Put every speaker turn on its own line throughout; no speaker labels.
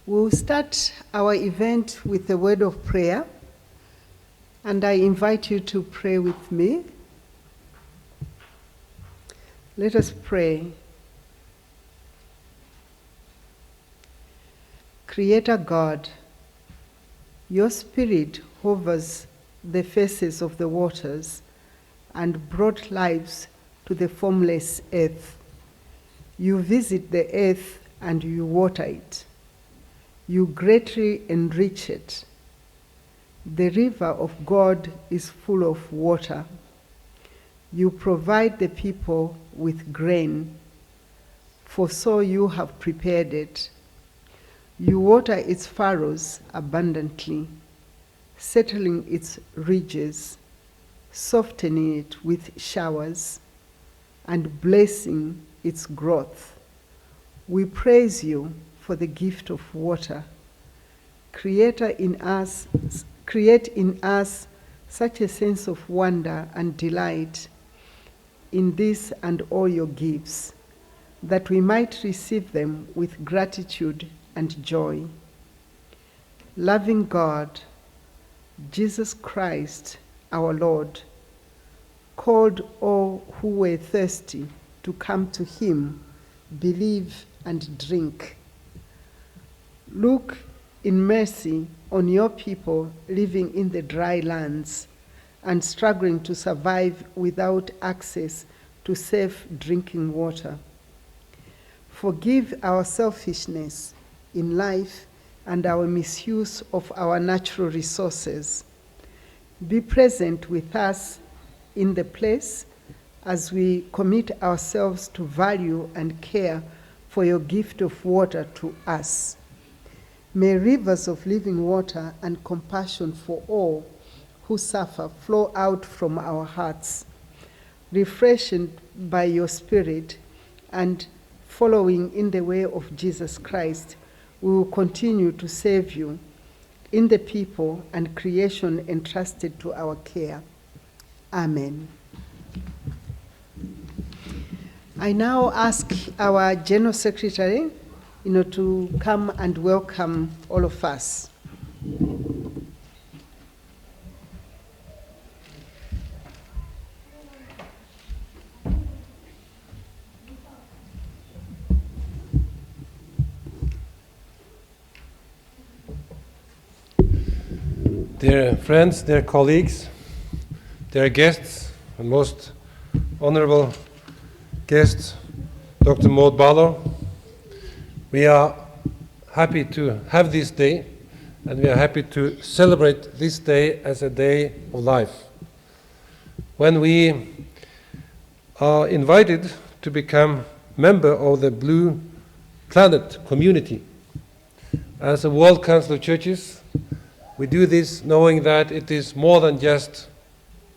We'll start our event with a word of prayer, and I invite you to pray with me. Let us pray. Creator God, your Spirit hovers the faces of the waters and brought lives to the formless earth. You visit the earth and you water it. You greatly enrich it. The river of God is full of water. You provide the people with grain, for so you have prepared it. You water its furrows abundantly, settling its ridges, softening it with showers, and blessing its growth. We praise you for the gift of water. Create in us such a sense of wonder and delight in this and all your gifts, that we might receive them with gratitude and joy. Loving God, Jesus Christ, our Lord, called all who were thirsty to come to him, believe and drink. Look in mercy on your people living in the dry lands and struggling to survive without access to safe drinking water. Forgive our selfishness in life and our misuse of our natural resources. Be present with us in the place as we commit ourselves to value and care for your gift of water to us. May rivers of living water and compassion for all who suffer flow out from our hearts. Refreshed by your Spirit and following in the way of Jesus Christ, we will continue to serve you in the people and creation entrusted to our care. Amen. I now ask our General Secretary, to come and welcome all of us.
Dear friends, dear colleagues, dear guests, and most honorable guest, Dr. Maude Barlow, we are happy to have this day, and we are happy to celebrate this day as a day of life, when we are invited to become member of the Blue Planet community. As a World Council of Churches, we do this knowing that it is more than just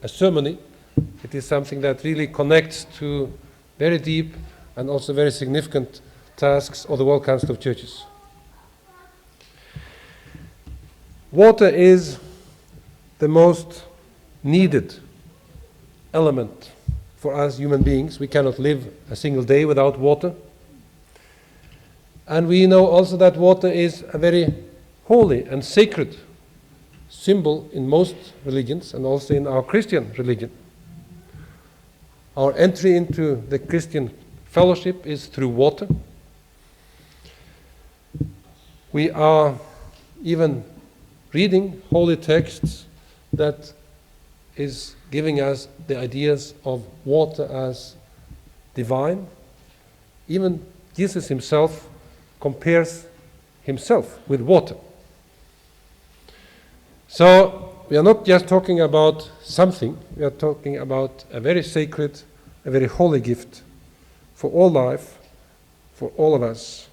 a ceremony. It is something that really connects to very deep and also very significant tasks of the World Council of Churches. Water is the most needed element for us human beings. We cannot live a single day without water. And we know also that water is a very holy and sacred symbol in most religions, and also in our Christian religion. Our entry into the Christian fellowship is through water. We are even reading holy texts that is giving us the ideas of water as divine. Even Jesus himself compares himself with water. So we are not just talking about something, we are talking about a very sacred, a very holy gift for all life, for all of us.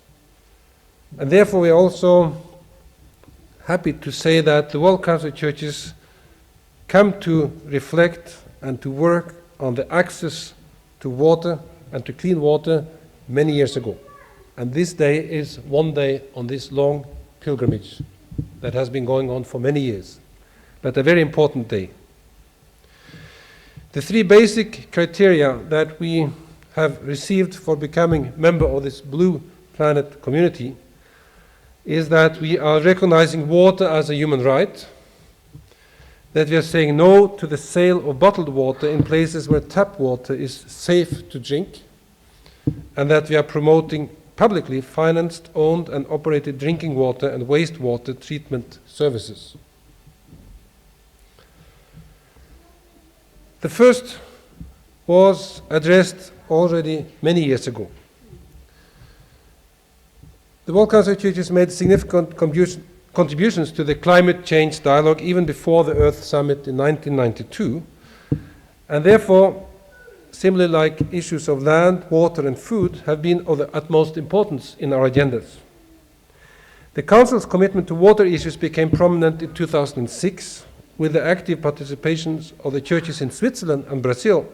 And therefore we are also happy to say that the World Council of Churches come to reflect and to work on the access to water and to clean water many years ago. And this day is one day on this long pilgrimage that has been going on for many years, but a very important day. The three basic criteria that we have received for becoming member of this Blue Planet community is that we are recognizing water as a human right, that we are saying no to the sale of bottled water in places where tap water is safe to drink, and that we are promoting publicly financed, owned and operated drinking water and wastewater treatment services. The first was addressed already many years ago. The World Council of Churches made significant contributions to the climate change dialogue even before the Earth Summit in 1992, and therefore, similarly like issues of land, water and food, have been of the utmost importance in our agendas. The Council's commitment to water issues became prominent in 2006 with the active participation of the churches in Switzerland and Brazil.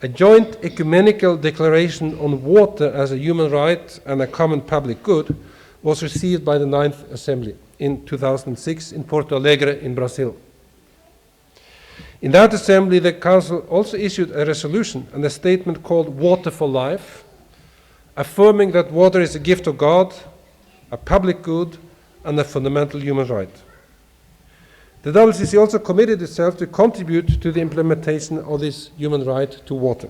A joint ecumenical declaration on water as a human right and a common public good was received by the Ninth Assembly in 2006 in Porto Alegre in Brazil. In that assembly, the Council also issued a resolution and a statement called Water for Life, affirming that water is a gift of God, a public good, and a fundamental human right. The WCC also committed itself to contribute to the implementation of this human right to water.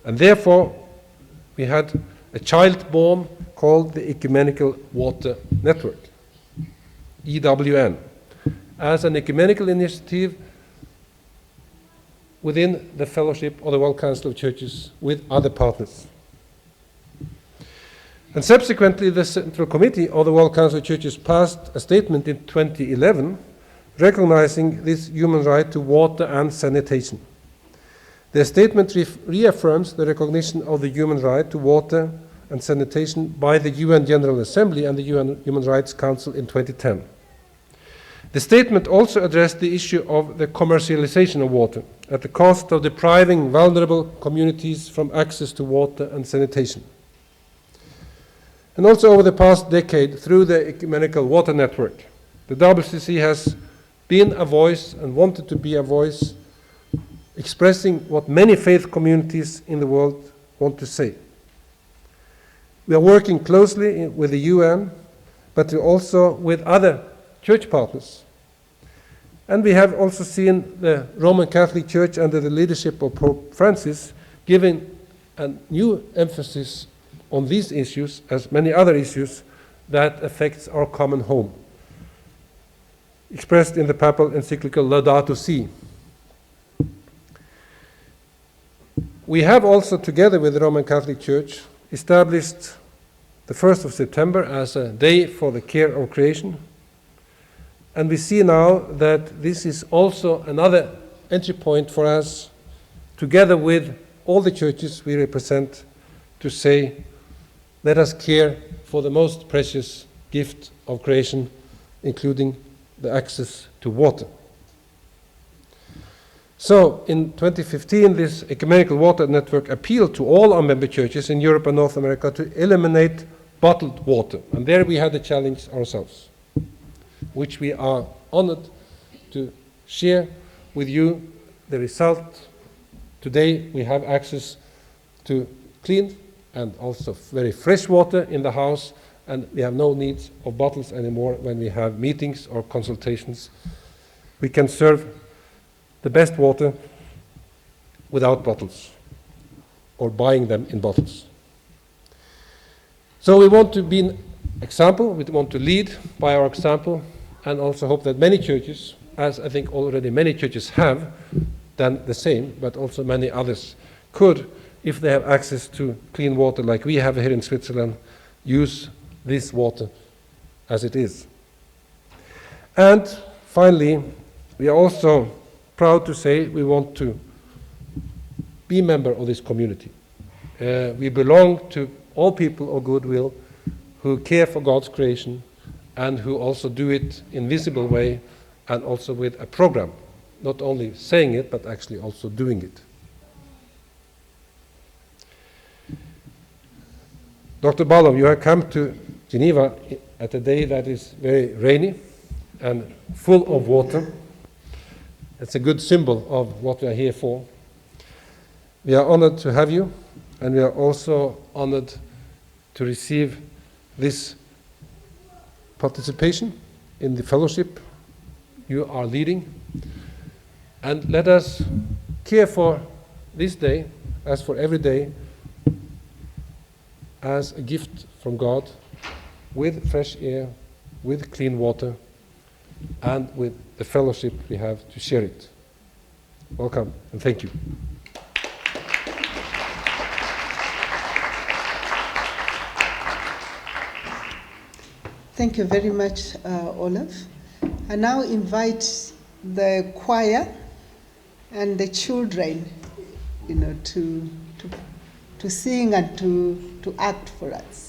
And therefore, we had a child born called the Ecumenical Water Network, EWN, as an ecumenical initiative within the fellowship of the World Council of Churches with other partners. And subsequently, the Central Committee of the World Council of Churches passed a statement in 2011 recognizing this human right to water and sanitation. The statement reaffirms the recognition of the human right to water and sanitation by the UN General Assembly and the UN Human Rights Council in 2010. The statement also addressed the issue of the commercialization of water at the cost of depriving vulnerable communities from access to water and sanitation. And also over the past decade, through the Ecumenical Water Network, the WCC has been a voice and wanted to be a voice expressing what many faith communities in the world want to say. We are working closely with the UN, but also with other church partners. And we have also seen the Roman Catholic Church under the leadership of Pope Francis giving a new emphasis on these issues as many other issues that affects our common home, expressed in the papal encyclical Laudato Si. We have also, together with the Roman Catholic Church, established the 1st of September as a day for the care of creation. And we see now that this is also another entry point for us, together with all the churches we represent, to say, let us care for the most precious gift of creation, including the access to water. So, in 2015, this Ecumenical Water Network appealed to all our member churches in Europe and North America to eliminate bottled water. And there we had a challenge ourselves, which we are honored to share with you the result. Today we have access to clean and also very fresh water in the house, and we have no need of bottles anymore when we have meetings or consultations. We can serve the best water without bottles or buying them in bottles. So we want to be an example, we want to lead by our example, and also hope that many churches, as I think already many churches have done the same, but also many others could, if they have access to clean water like we have here in Switzerland, use this water as it is. And finally, we are also proud to say we want to be a member of this community. We belong to all people of goodwill who care for God's creation and who also do it in visible way and also with a program, not only saying it but actually also doing it. Dr. Barlow, you have come to Geneva at a day that is very rainy and full of water. It's a good symbol of what we are here for. We are honored to have you, and we are also honored to receive this participation in the fellowship you are leading. And let us care for this day, as for every day, as a gift from God, with fresh air, with clean water, and with the fellowship we have to share it. Welcome, and thank you.
Thank you very much, Olav. I now invite the choir and the children, to sing and to act for us.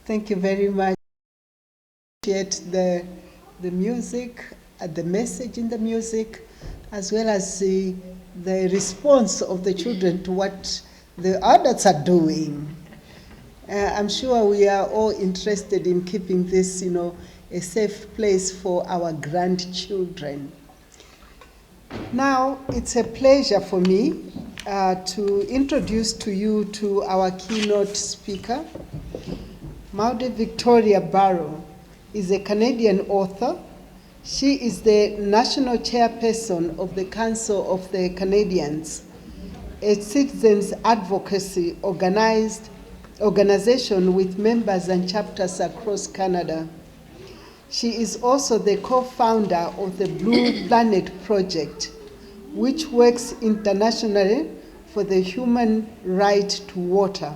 Thank you very much. I appreciate the music, the message in the music, as well as the response of the children to what the adults are doing. I'm sure we are all interested in keeping this, a safe place for our grandchildren. Now, it's a pleasure for me to introduce to you to our keynote speaker. Maude Victoria Barlow is a Canadian author. She is the national chairperson of the Council of the Canadians, a citizens advocacy organization with members and chapters across Canada. She is also the co-founder of the Blue Planet Project, which works internationally for the human right to water.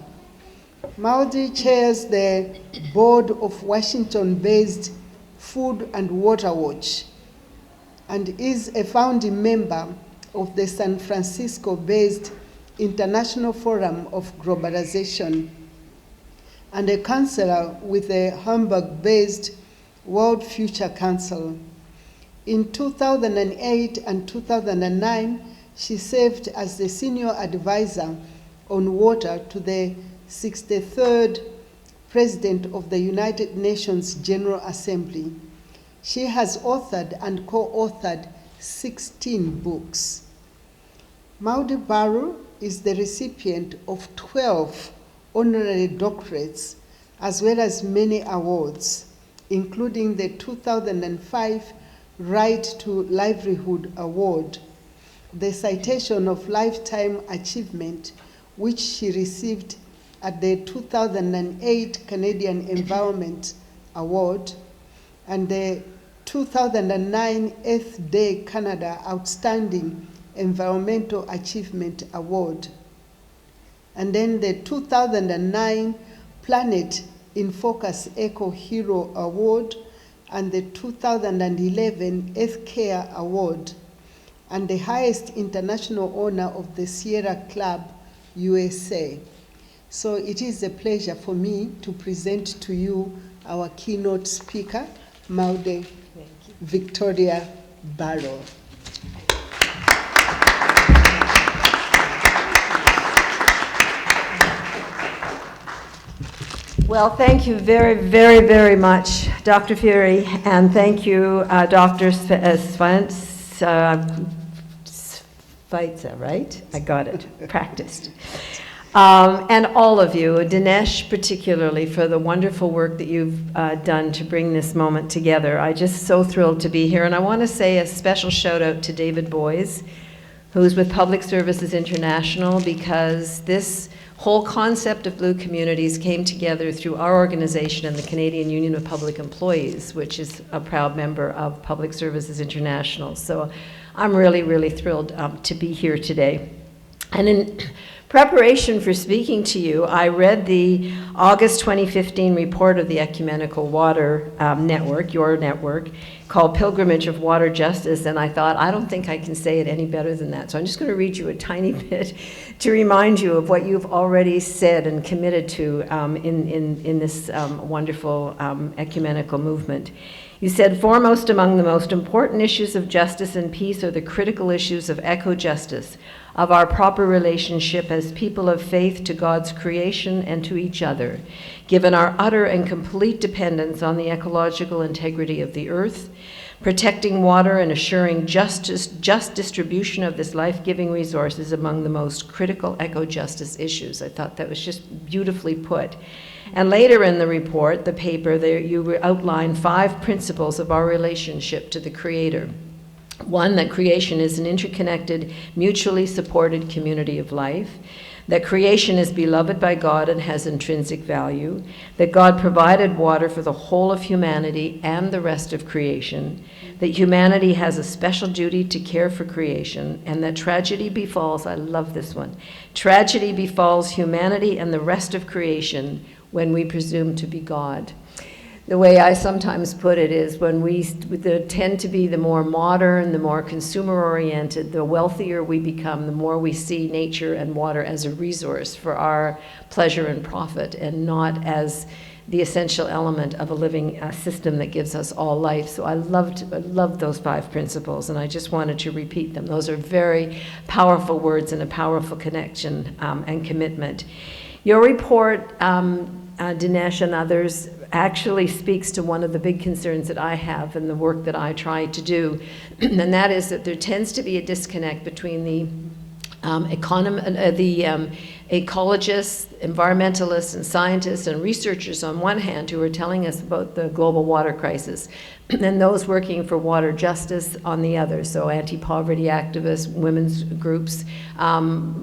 Maude chairs the board of Washington-based Food and Water Watch and is a founding member of the San Francisco-based International Forum of Globalization and a counselor with the Hamburg-based World Future Council. In 2008 and 2009, she served as the senior advisor on water to the 63rd President of the United Nations General Assembly. She has authored and co-authored 16 books. Maude Barlow is the recipient of 12 honorary doctorates, as well as many awards, including the 2005 Right to Livelihood Award, the Citation of Lifetime Achievement, which she received at the 2008 Canadian Environment Award, and the 2009 Earth Day Canada Outstanding Environmental Achievement Award, and then the 2009 Planet in Focus Eco Hero Award, and the 2011 Earth Care Award, and the highest international honor of the Sierra Club USA. So it is a pleasure for me to present to you our keynote speaker, Maude Victoria Barlow.
Well, thank you very, very, very much, Dr. Fury, and thank you, Dr. Tveit, right? I got it, practiced. And all of you, Dinesh particularly, for the wonderful work that you've done to bring this moment together. I'm just so thrilled to be here, and I want to say a special shout out to David Boys, who's with Public Services International, because this whole concept of blue communities came together through our organization and the Canadian Union of Public Employees, which is a proud member of Public Services International. So I'm really, really thrilled to be here today. And in preparation for speaking to you, I read the August 2015 report of the Ecumenical Water Network, your network, called Pilgrimage of Water Justice, and I thought, I don't think I can say it any better than that. So I'm just going to read you a tiny bit to remind you of what you've already said and committed to in this wonderful ecumenical movement. You said, foremost among the most important issues of justice and peace are the critical issues of eco-justice, of our proper relationship as people of faith to God's creation and to each other, given our utter and complete dependence on the ecological integrity of the earth, protecting water and assuring just distribution of this life-giving resource is among the most critical eco-justice issues. I thought that was just beautifully put. And later in the report, the paper, there you outline 5 principles of our relationship to the Creator. 1, that creation is an interconnected, mutually supported community of life. That creation is beloved by God and has intrinsic value. That God provided water for the whole of humanity and the rest of creation. That humanity has a special duty to care for creation. And that tragedy befalls, I love this one, tragedy befalls humanity and the rest of creation when we presume to be God. The way I sometimes put it is when we tend to be the more modern, the more consumer-oriented, the wealthier we become, the more we see nature and water as a resource for our pleasure and profit and not as the essential element of a living system that gives us all life. So I loved those 5 principles, and I just wanted to repeat them. Those are very powerful words and a powerful connection and commitment. Your report, Dinesh and others, actually speaks to one of the big concerns that I have and the work that I try to do, and that is that there tends to be a disconnect between the ecologists, environmentalists, and scientists and researchers on one hand who are telling us about the global water crisis, and those working for water justice on the other, so anti-poverty activists, women's groups,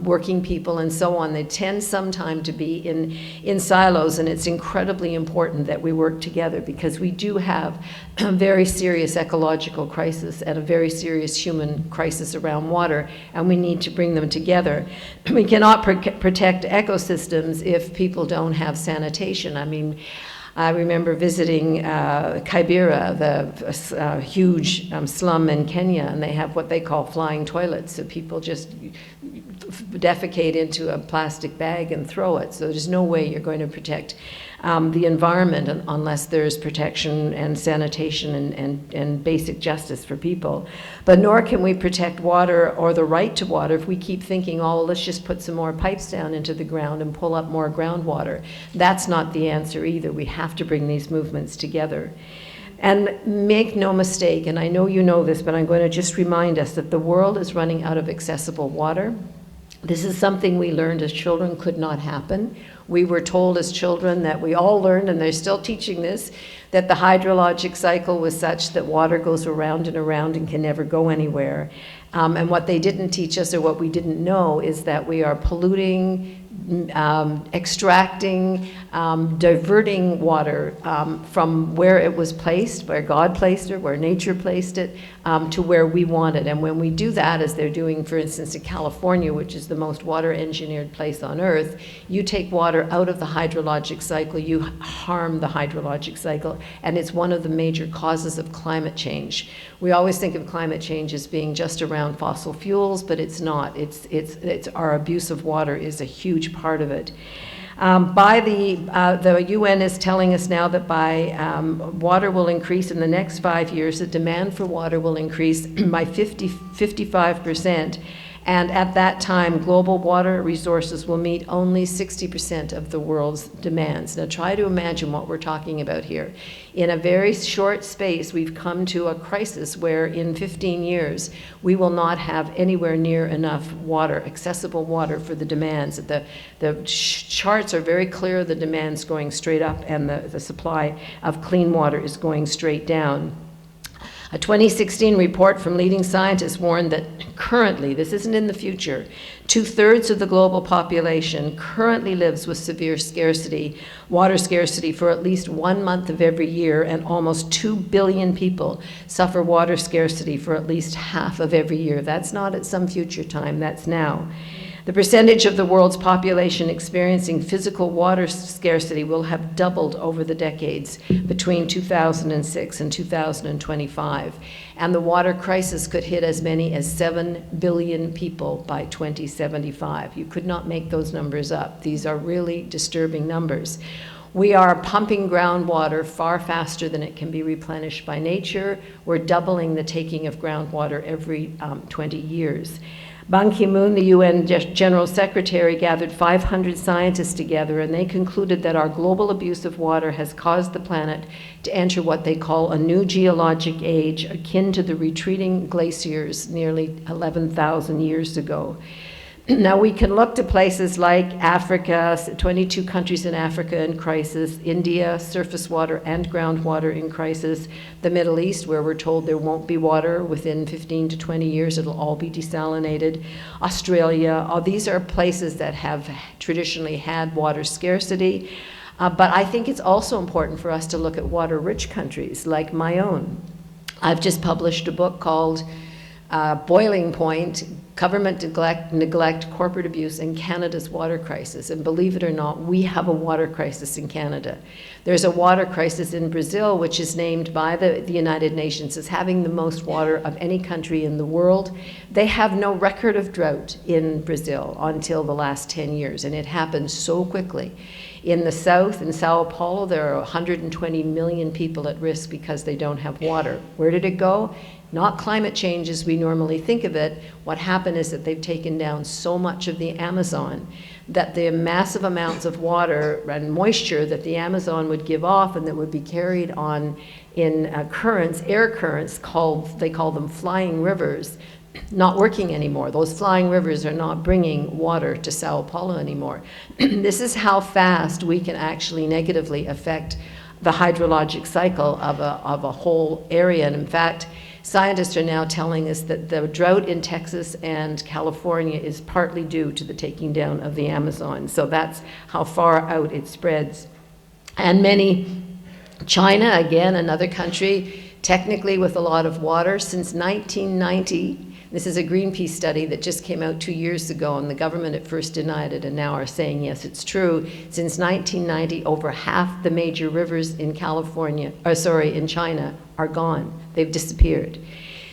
working people, and so on. They tend sometimes to be in silos, and it's incredibly important that we work together because we do have a very serious ecological crisis and a very serious human crisis around water, and we need to bring them together. We cannot protect ecosystems if people don't have sanitation. I mean, I remember visiting Kibera, the huge slum in Kenya, and they have what they call flying toilets. So people just defecate into a plastic bag and throw it. So there's no way you're going to protect the environment unless there's protection and sanitation and basic justice for people. But nor can we protect water or the right to water if we keep thinking, oh, let's just put some more pipes down into the ground and pull up more groundwater. That's not the answer either. We have to bring these movements together. And make no mistake, and I know you know this, but I'm going to just remind us that the world is running out of accessible water. This is something we learned as children could not happen. We were told as children that we all learned, and they're still teaching this, that the hydrologic cycle was such that water goes around and around and can never go anywhere. And what they didn't teach us, or what we didn't know, is that we are polluting, extracting, diverting water from where it was placed, where God placed it, where nature placed it, to where we want it. And when we do that, as they're doing, for instance, in California, which is the most water-engineered place on Earth, you take water out of the hydrologic cycle, you harm the hydrologic cycle, and it's one of the major causes of climate change. We always think of climate change as being just around fossil fuels, but it's not. It's our abuse of water is a huge part of it. The UN is telling us now that water will increase in the next 5 years. The demand for water will increase by 55%. And at that time, global water resources will meet only 60% of the world's demands. Now try to imagine what we're talking about here. In a very short space, we've come to a crisis where in 15 years, we will not have anywhere near enough water, accessible water for the demands. The charts are very clear, the demand's going straight up and the supply of clean water is going straight down. A 2016 report from leading scientists warned that currently, this isn't in the future, 2/3 of the global population currently lives with severe scarcity, water scarcity, for at least 1 month of every year, and almost 2 billion people suffer water scarcity for at least half of every year. That's not at some future time, that's now. The percentage of the world's population experiencing physical water scarcity will have doubled over the decades between 2006 and 2025. And the water crisis could hit as many as 7 billion people by 2075. You could not make those numbers up. These are really disturbing numbers. We are pumping groundwater far faster than it can be replenished by nature. We're doubling the taking of groundwater every 20 years. Ban Ki-moon, the UN General Secretary, gathered 500 scientists together, and they concluded that our global abuse of water has caused the planet to enter what they call a new geologic age, akin to the retreating glaciers nearly 11,000 years ago. Now we can look to places like Africa, 22 countries in Africa in crisis, India, surface water and groundwater in crisis, the Middle East, where we're told there won't be water within 15 to 20 years, it'll all be desalinated, Australia. These are places that have traditionally had water scarcity. But I think it's also important for us to look at water-rich countries like my own. I've just published a book called Boiling Point, Government Neglect, Corporate Abuse, and Canada's Water Crisis. And believe it or not, we have a water crisis in Canada. There's a water crisis in Brazil, which is named by the United Nations as having the most water of any country in the world. They have no record of drought in Brazil until the last 10 years, and it happened so quickly. In the south, in Sao Paulo, there are 120 million people at risk because they don't have water. Where did it go? Not climate change as we normally think of it. What happened is that they've taken down so much of the Amazon that the massive amounts of water and moisture that the Amazon would give off and that would be carried on in currents, air currents, they call them flying rivers, not working anymore. Those flying rivers are not bringing water to Sao Paulo anymore. This is how fast we can actually negatively affect the hydrologic cycle of a whole area. And in fact, scientists are now telling us that the drought in Texas and California is partly due to the taking down of the Amazon. So that's how far out it spreads. And China, again, another country, technically with a lot of water, since 1990, this is a Greenpeace study that just came out 2 years ago, and the government at first denied it and now are saying, yes, it's true. Since 1990, over half the major rivers in in China are gone. They've disappeared.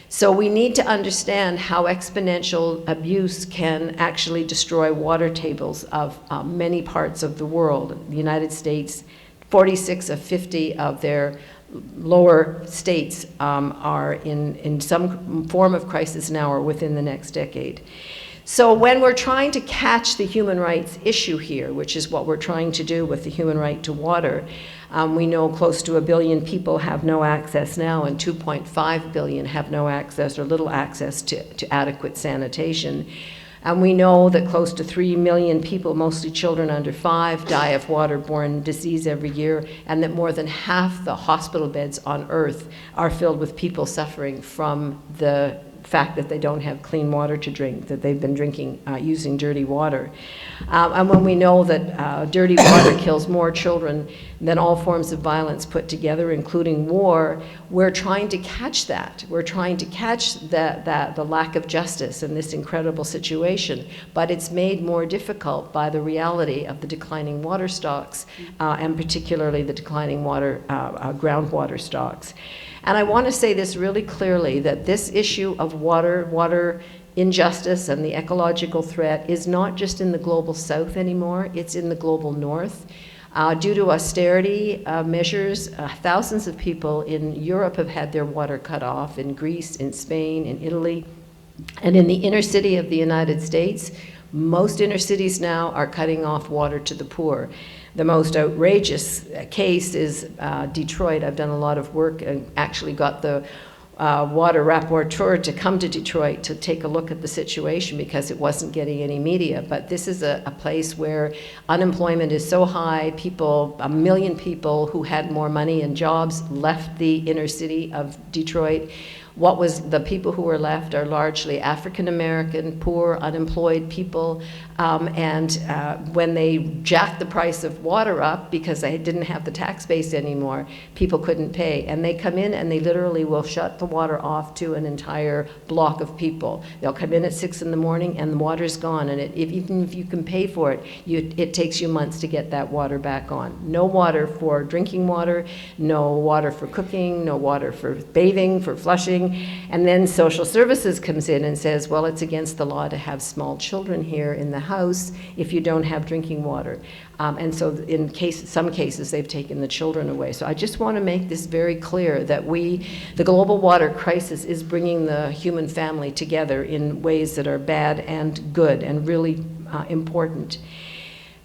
So we need to understand how exponential abuse can actually destroy water tables of many parts of the world. The United States, 46 of 50 of their lower states are in some form of crisis now or within the next decade. So when we're trying to catch the human rights issue here, which is what we're trying to do with the human right to water, we know close to 1 billion people have no access now, and 2.5 billion have no access or little access to adequate sanitation. And we know that close to 3 million people, mostly children under 5, die of waterborne disease every year, and that more than half the hospital beds on Earth are filled with people suffering from the fact that they don't have clean water to drink, that they've been drinking, using dirty water. And when we know that dirty water kills more children than all forms of violence put together, including war, we're trying to catch that. We're trying to catch the lack of justice in this incredible situation, but it's made more difficult by the reality of the declining water stocks, and particularly the declining groundwater stocks. And I want to say this really clearly, that this issue of water injustice and the ecological threat is not just in the global south anymore, it's in the global north. Due to austerity measures, thousands of people in Europe have had their water cut off, in Greece, in Spain, in Italy, and in the inner city of the United States. Most inner cities now are cutting off water to the poor. The most outrageous case is Detroit. I've done a lot of work and actually got the water rapporteur to come to Detroit to take a look at the situation because it wasn't getting any media. But this is a place where unemployment is so high, 1 million people who had more money and jobs left the inner city of Detroit. The people who were left are largely African American, poor, unemployed people, and when they jacked the price of water up because they didn't have the tax base anymore, people couldn't pay. And they come in and they literally will shut the water off to an entire block of people. They'll come in at 6 in the morning and the water's gone, and even if you can pay for it, it takes you months to get that water back on. No water for drinking water, no water for cooking, no water for bathing, for flushing. And then social services comes in and says, well, it's against the law to have small children here in the house if you don't have drinking water. And so in some cases, they've taken the children away. So I just want to make this very clear that the global water crisis is bringing the human family together in ways that are bad and good and really important.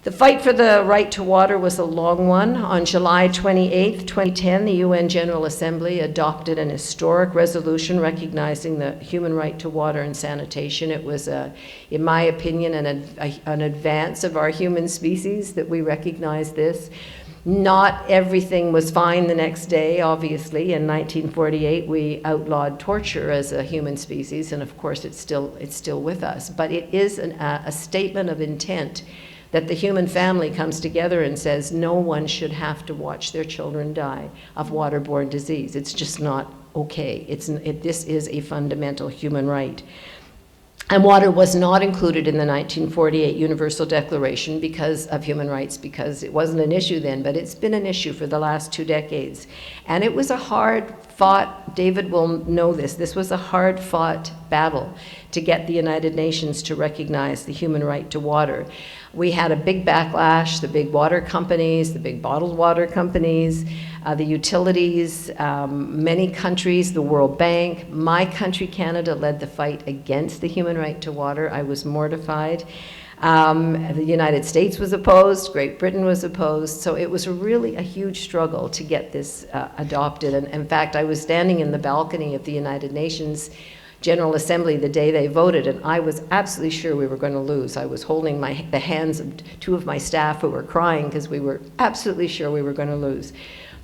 The fight for the right to water was a long one. On July 28, 2010, the UN General Assembly adopted an historic resolution recognizing the human right to water and sanitation. It was, in my opinion, an advance of our human species that we recognize this. Not everything was fine the next day, obviously. In 1948, we outlawed torture as a human species, and of course it's still with us. But it is a statement of intent that the human family comes together and says no one should have to watch their children die of waterborne disease. It's just not okay. This is a fundamental human right. And water was not included in the 1948 Universal Declaration because of human rights, because it wasn't an issue then, but it's been an issue for the last 2 decades. And it was a hard-fought, David will know this was a hard-fought battle to get the United Nations to recognize the human right to water. We had a big backlash, the big water companies, the big bottled water companies, the utilities, many countries, the World Bank. My country, Canada, led the fight against the human right to water. I was mortified. The United States was opposed, Great Britain was opposed, so it was really a huge struggle to get this adopted. And in fact, I was standing in the balcony of the United Nations General Assembly the day they voted, and I was absolutely sure we were going to lose. I was holding the hands of 2 of my staff who were crying because we were absolutely sure we were going to lose.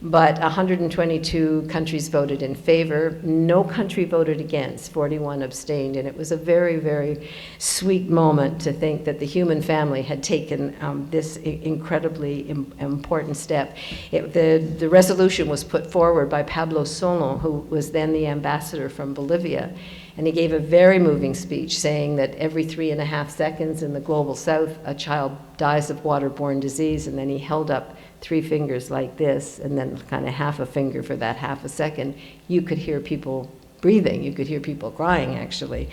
But 122 countries voted in favor. No country voted against. 41 abstained. And it was a very, very sweet moment to think that the human family had taken this incredibly important step. The resolution was put forward by Pablo Solon, who was then the ambassador from Bolivia. And he gave a very moving speech saying that every 3.5 seconds in the global south, a child dies of waterborne disease. And then he held up 3 fingers like this, and then kind of half a finger for that half a second. You could hear people breathing. You could hear people crying, actually.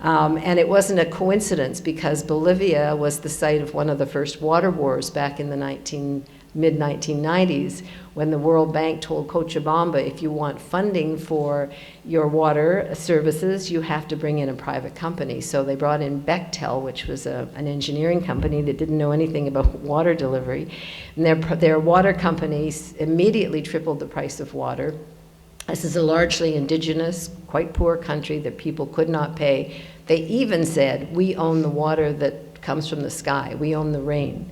And it wasn't a coincidence because Bolivia was the site of one of the first water wars back in the mid-1990s, when the World Bank told Cochabamba, if you want funding for your water services, you have to bring in a private company. So they brought in Bechtel, which was an engineering company that didn't know anything about water delivery. And their water companies immediately tripled the price of water. This is a largely indigenous, quite poor country that people could not pay. They even said, we own the water that comes from the sky. We own the rain.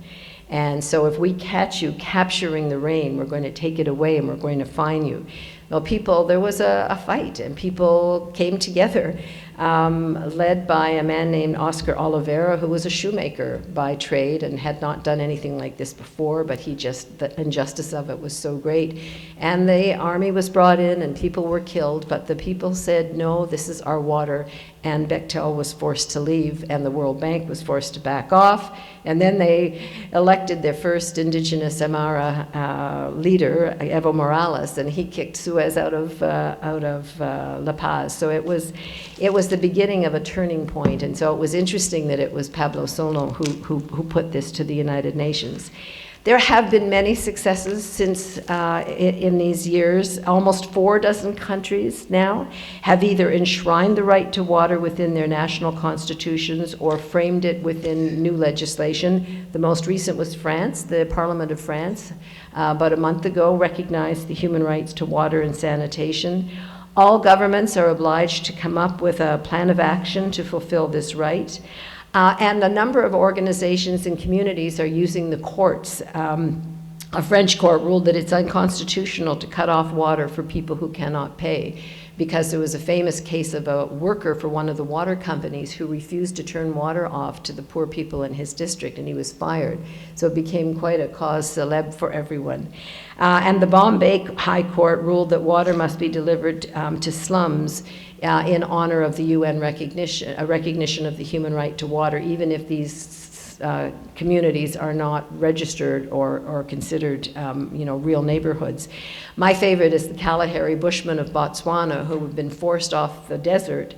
And so if we catch you capturing the rain, we're going to take it away and we're going to fine you. Well, there was a fight, and people came together, led by a man named Oscar Oliveira, who was a shoemaker by trade and had not done anything like this before, but the injustice of it was so great. And the army was brought in and people were killed, but the people said, no, this is our water. And Bechtel was forced to leave, and the World Bank was forced to back off. And then they elected their first indigenous Aymara leader, Evo Morales, and he kicked Suez out of La Paz. So it was the beginning of a turning point. And so it was interesting that it was Pablo Solno who put this to the United Nations. There have been many successes since in these years. Almost 4 countries now have either enshrined the right to water within their national constitutions or framed it within new legislation. The most recent was France. The Parliament of France, about a month ago, recognized the human rights to water and sanitation. All governments are obliged to come up with a plan of action to fulfill this right. And a number of organizations and communities are using the courts. A French court ruled that it's unconstitutional to cut off water for people who cannot pay, because there was a famous case of a worker for one of the water companies who refused to turn water off to the poor people in his district, and he was fired. So it became quite a cause célèbre for everyone. And the Bombay High Court ruled that water must be delivered to slums in honor of the UN recognition of the human right to water, even if these communities are not registered or considered, real neighborhoods. My favorite is the Kalahari Bushmen of Botswana, who have been forced off the desert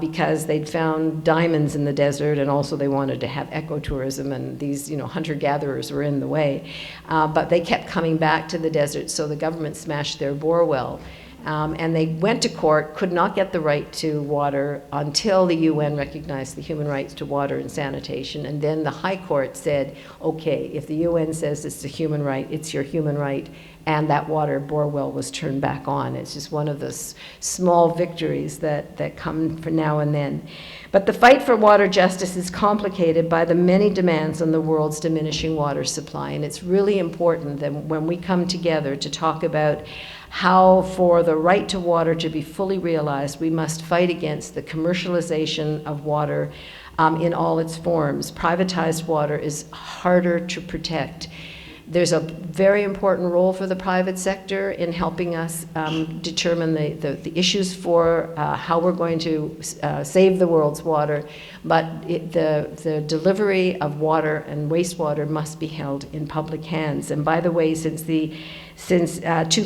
because they'd found diamonds in the desert, and also they wanted to have ecotourism, and these, hunter-gatherers were in the way. But they kept coming back to the desert, so the government smashed their bore well. And they went to court, could not get the right to water until the UN recognized the human rights to water and sanitation. And then the High Court said, okay, if the UN says it's a human right, it's your human right. And that water bore well was turned back on. It's just one of those small victories that come for now and then. But the fight for water justice is complicated by the many demands on the world's diminishing water supply. And it's really important that when we come together to talk about how for the right to water to be fully realized, we must fight against the commercialization of water in all its forms. Privatized water is harder to protect. There's a very important role for the private sector in helping us determine the issues for how we're going to save the world's water, but the delivery of water and wastewater must be held in public hands. And by the way, since the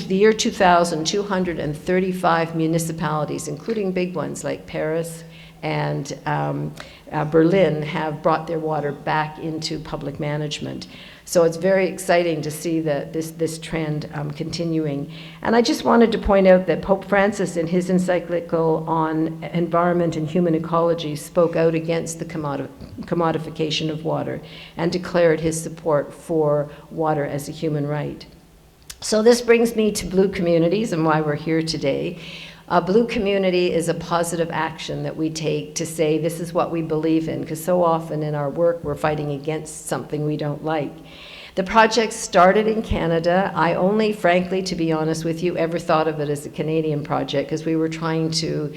year 2000, 235 municipalities, including big ones like Paris and Berlin, have brought their water back into public management. So it's very exciting to see this trend continuing. And I just wanted to point out that Pope Francis, in his encyclical on environment and human ecology, spoke out against the commodification of water and declared his support for water as a human right. So this brings me to Blue Communities and why we're here today. A Blue Community is a positive action that we take to say this is what we believe in, because so often in our work we're fighting against something we don't like. The project started in Canada. I only, frankly, to be honest with you, ever thought of it as a Canadian project, because we were trying to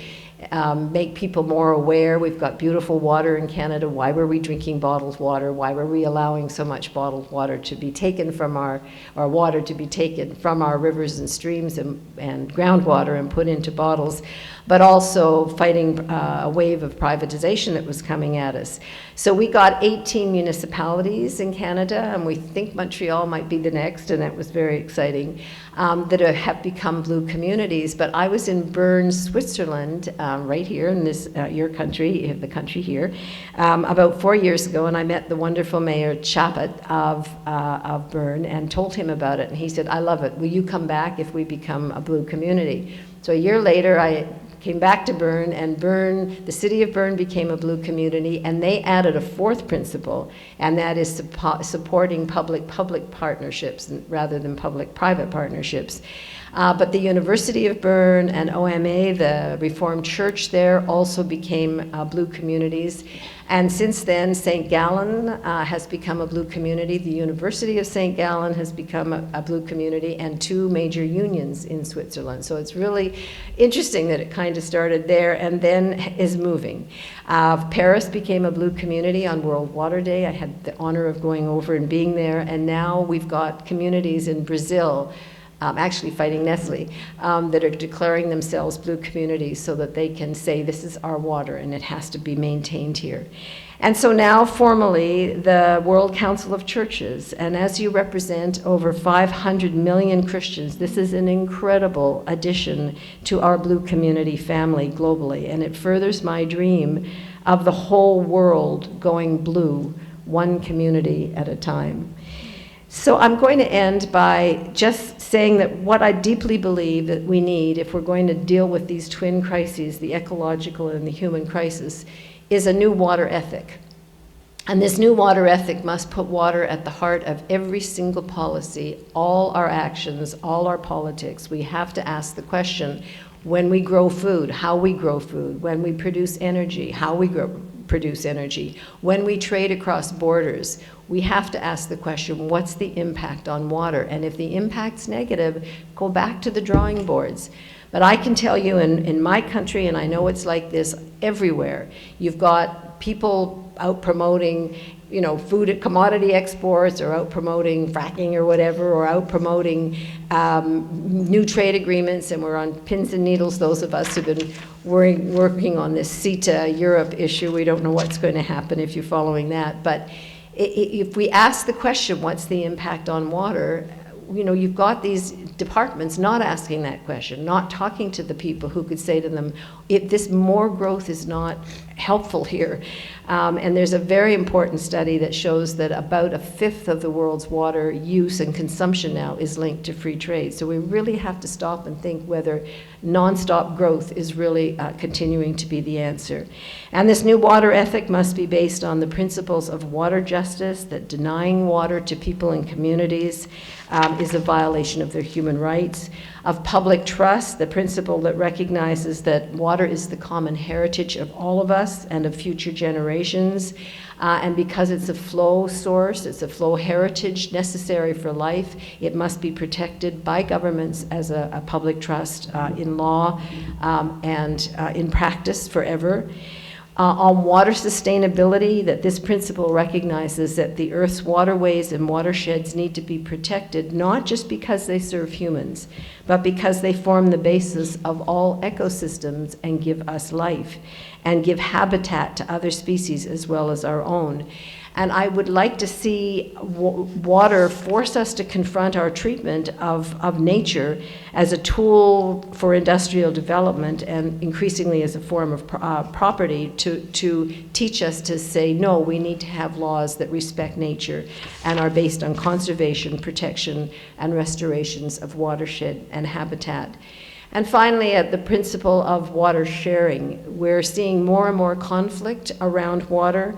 make people more aware. We've got beautiful water in Canada. Why were we drinking bottled water? Why were we allowing so much bottled water to be taken from our water to be taken from our rivers and streams and groundwater and put into bottles, but also fighting a wave of privatization that was coming at us. So we got 18 municipalities in Canada, and we think Montreal might be the next, and that was very exciting, that have become Blue Communities. But I was in Bern, Switzerland, right here in this, your country, the country here, about 4 years ago, and I met the wonderful Mayor Chaput of Bern and told him about it, and he said, I love it. Will you come back if we become a Blue Community? So a year later, I came back to Bern, and the city of Bern became a Blue Community, and they added a fourth principle, and that is supporting public-public partnerships rather than public-private partnerships. But the University of Bern and OMA, the Reformed Church there, also became blue communities. And since then, St. Gallen has become a blue community. The University of St. Gallen has become a blue community, and 2 major unions in Switzerland. So it's really interesting that it kind of started there and then is moving. Paris became a blue community on World Water Day. I had the honor of going over and being there. And now we've got communities in Brazil, actually fighting Nestle, that are declaring themselves blue communities so that they can say this is our water and it has to be maintained here. And so now formally the World Council of Churches, and as you represent over 500 million Christians, this is an incredible addition to our blue community family globally, and it furthers my dream of the whole world going blue, one community at a time. So I'm going to end by just saying that what I deeply believe that we need if we're going to deal with these twin crises, the ecological and the human crisis, is a new water ethic. And this new water ethic must put water at the heart of every single policy, all our actions, all our politics. We have to ask the question, when we grow food, how we grow food, when we produce energy, how we produce energy, when we trade across borders, we have to ask the question, what's the impact on water? And if the impact's negative, go back to the drawing boards. But I can tell you in my country, and I know it's like this everywhere, you've got people out promoting, you know, food commodity exports, or out promoting fracking or whatever, or out promoting new trade agreements, and we're on pins and needles, those of us who've been working on this CETA Europe issue. We don't know what's going to happen if you're following that. But if we ask the question, what's the impact on water, you know, you've got these departments not asking that question, not talking to the people who could say to them, this more growth is not helpful here. And there's a very important study that shows that about 1/5 of the world's water use and consumption now is linked to free trade. So we really have to stop and think whether nonstop growth is really continuing to be the answer. And this new water ethic must be based on the principles of water justice, that denying water to people and communities is a violation of their human rights, of public trust, the principle that recognizes that water is the common heritage of all of us and of future generations, and because it's a flow source, it's a flow heritage necessary for life, it must be protected by governments as a public trust in law and in practice forever. On water sustainability, that this principle recognizes that the Earth's waterways and watersheds need to be protected, not just because they serve humans, but because they form the basis of all ecosystems and give us life, and give habitat to other species as well as our own. And I would like to see water force us to confront our treatment of nature as a tool for industrial development, and increasingly as a form of property, to teach us to say, no, we need to have laws that respect nature and are based on conservation, protection, and restorations of watershed and habitat. And finally, at the principle of water sharing, we're seeing more and more conflict around water.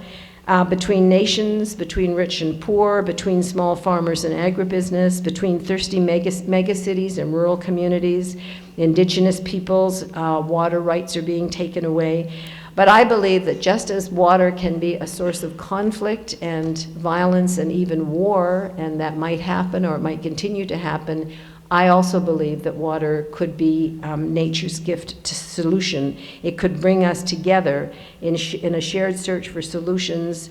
Between nations, between rich and poor, between small farmers and agribusiness, between thirsty megacities and rural communities, indigenous peoples, water rights are being taken away. But I believe that just as water can be a source of conflict and violence and even war, and that might happen or it might continue to happen, I also believe that water could be nature's gift to solution. It could bring us together in a shared search for solutions,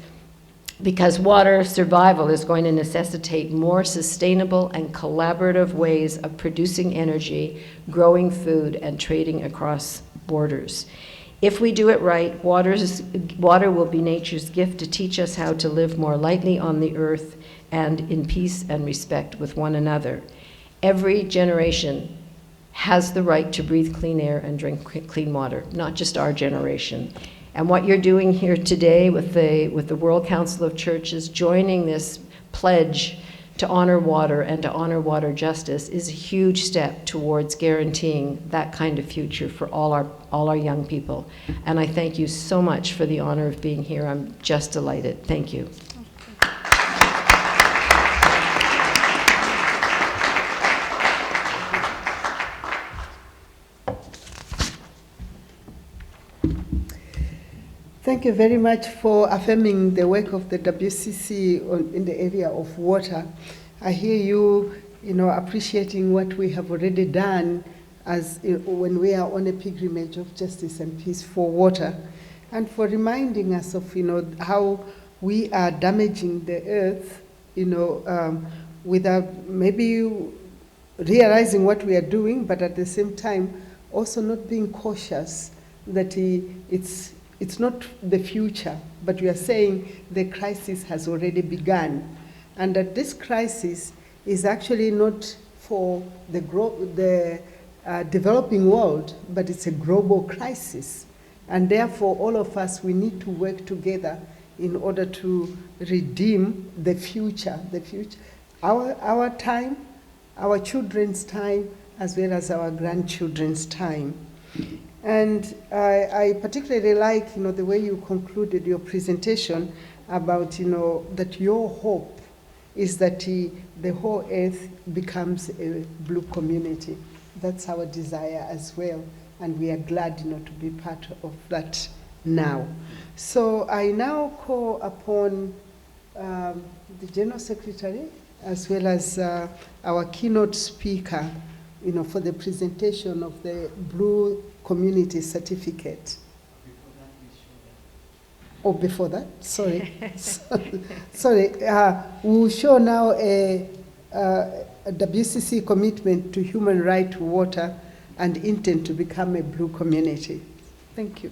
because water survival is going to necessitate more sustainable and collaborative ways of producing energy, growing food, and trading across borders. If we do it right, water will be nature's gift to teach us how to live more lightly on the earth and in peace and respect with one another. Every generation has the right to breathe clean air and drink clean water, not just our generation. And what you're doing here today with the World Council of Churches, joining this pledge to honor water and to honor water justice, is a huge step towards guaranteeing that kind of future for all our young people. And I thank you so much for the honor of being here. I'm just delighted. Thank you.
Thank you very much for affirming the work of the WCC in the area of water. I hear you, appreciating what we have already done as when we are on a pilgrimage of justice and peace for water, and for reminding us of, how we are damaging the earth, without maybe realizing what we are doing, but at the same time also not being cautious that it's not the future, but we are saying the crisis has already begun, and that this crisis is actually not for the developing world, but it's a global crisis. And therefore, all of us, we need to work together in order to redeem the future, our time, our children's time, as well as our grandchildren's time. And I particularly like, the way you concluded your presentation about, that your hope is that the whole earth becomes a blue community. That's our desire as well, and we are glad, to be part of that now. So I now call upon the General Secretary, as well as our keynote speaker, for the presentation of the Blue Community Certificate. Before that, sorry. Sorry, we'll show now a WCC commitment to human right, water, and intent to become a blue community. Thank you.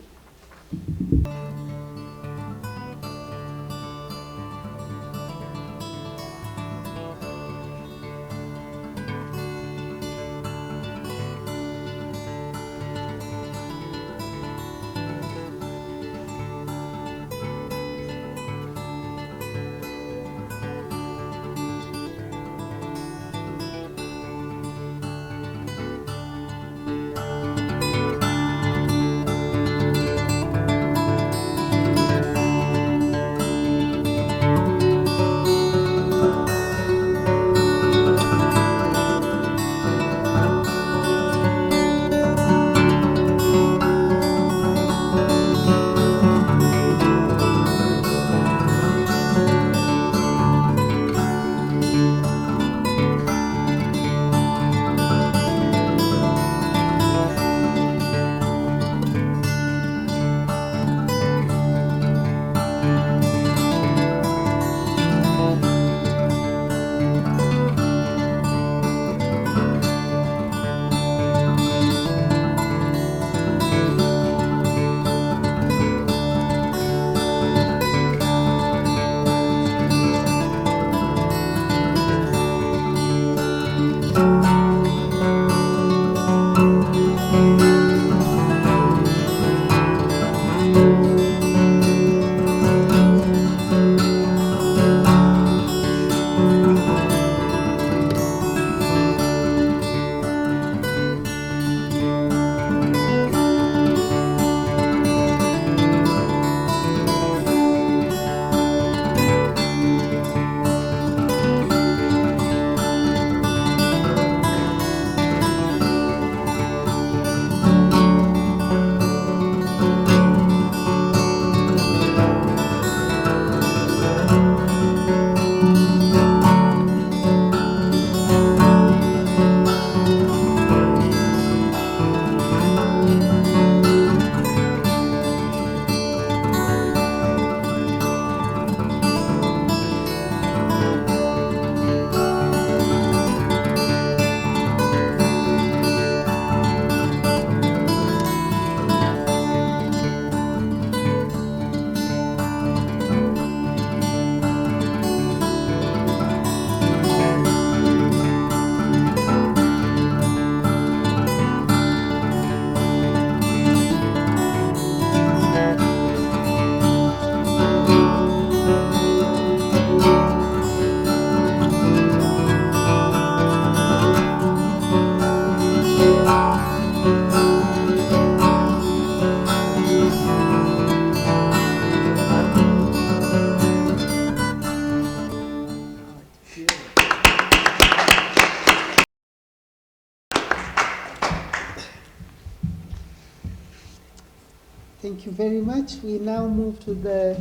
Thank you very much. We now move to the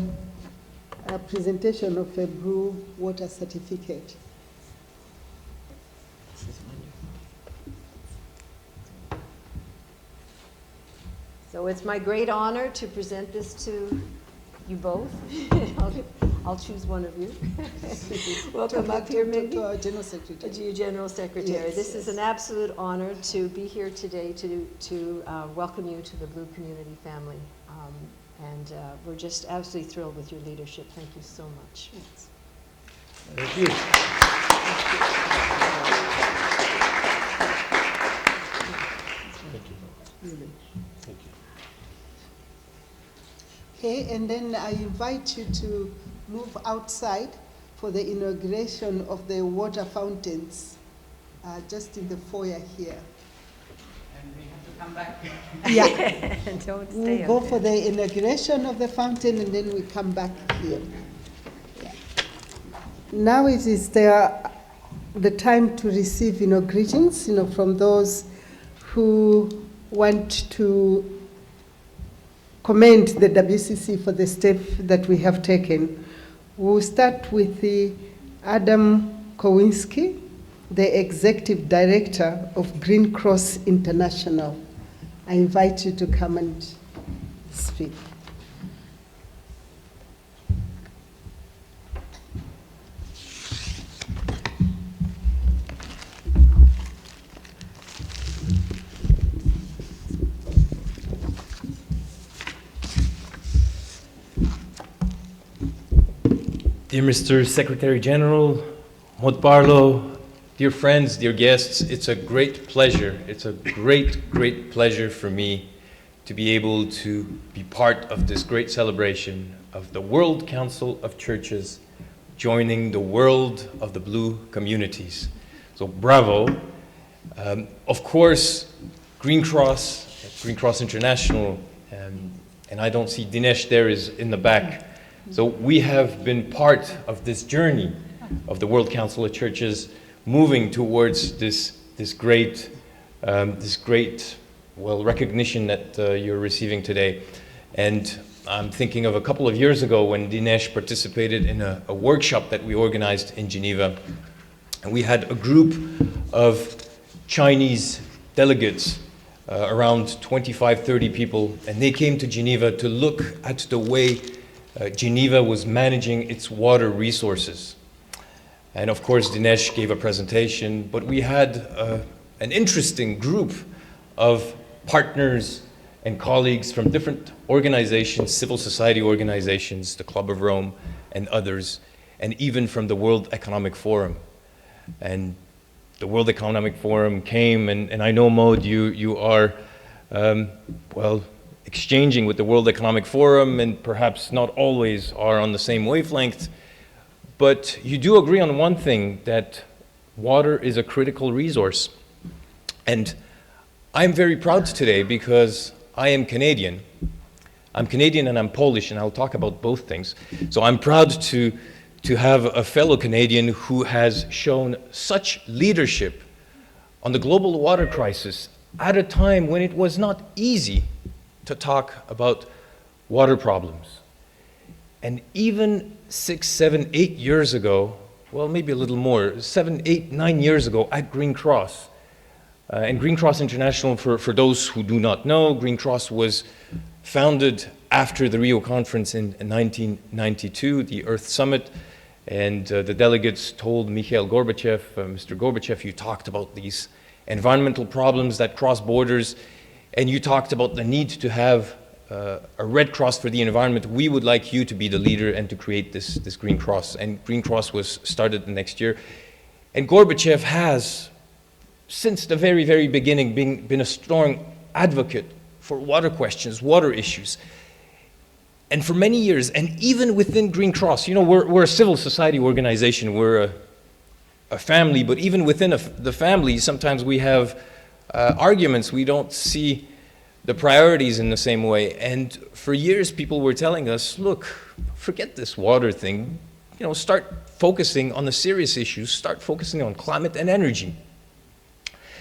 presentation of a Blue Water Certificate.
So it's my great honor to present this to you both. I'll choose one of you. Welcome up here, maybe.
To our General Secretary.
To your General Secretary.
Yes,
This is an absolute honor to be here today to welcome you to the Blue Community family. And we're just absolutely thrilled with your leadership. Thank you so much.
Yes.
Thank you.
Really.
Thank you.
Okay, and then I invite you to move outside for the inauguration of the water fountains, just in the foyer here.
And we have to come back.
Yeah.
Don't stay
We'll
up
go
there.
for the inauguration of the fountain and then we come back here. Yeah. Now it is the time to receive greetings, from those who want to commend the WCC for the step that we have taken. We'll start with Adam Kowinski, the Executive Director of Green Cross International. I invite you to come and speak.
Dear Mr. Secretary General, Maude Barlow, dear friends, dear guests, it's a great pleasure. It's a great, great pleasure for me to be able to be part of this great celebration of the World Council of Churches joining the world of the Blue communities. So bravo. Of course, Green Cross International, and I don't see Dinesh there, is in the back. So we have been part of this journey of the World Council of Churches moving towards this great recognition that you're receiving today. And I'm thinking of a couple of years ago when Dinesh participated in a workshop that we organized in Geneva. And we had a group of Chinese delegates, around 25, 30 people, and they came to Geneva to look at the way Geneva was managing its water resources. And of course, Dinesh gave a presentation, but we had an interesting group of partners and colleagues from different organizations, civil society organizations, the Club of Rome and others, and even from the World Economic Forum. And the World Economic Forum came, and I know, Maude, you are, exchanging with the World Economic Forum and perhaps not always are on the same wavelength, but you do agree on one thing, that water is a critical resource. And I'm very proud today because I am Canadian. I'm Canadian and I'm Polish, and I'll talk about both things. So I'm proud to have a fellow Canadian who has shown such leadership on the global water crisis at a time when it was not easy to talk about water problems. And even 6, 7, 8 years ago, well, maybe a little more, 7, 8, 9 years ago at Green Cross, and Green Cross International, for those who do not know, Green Cross was founded after the Rio Conference in 1992, the Earth Summit, and the delegates told Mikhail Gorbachev, Mr. Gorbachev, you talked about these environmental problems that cross borders, and you talked about the need to have a Red Cross for the environment. We would like you to be the leader and to create this Green Cross. And Green Cross was started the next year. And Gorbachev has, since the very, very beginning, been a strong advocate for water questions, water issues. And for many years, and even within Green Cross, we're a civil society organization, we're a family, but even within the family, sometimes we have arguments. We don't see the priorities in the same way. And for years, people were telling us, look, forget this water thing. Start focusing on the serious issues. Start focusing on climate and energy.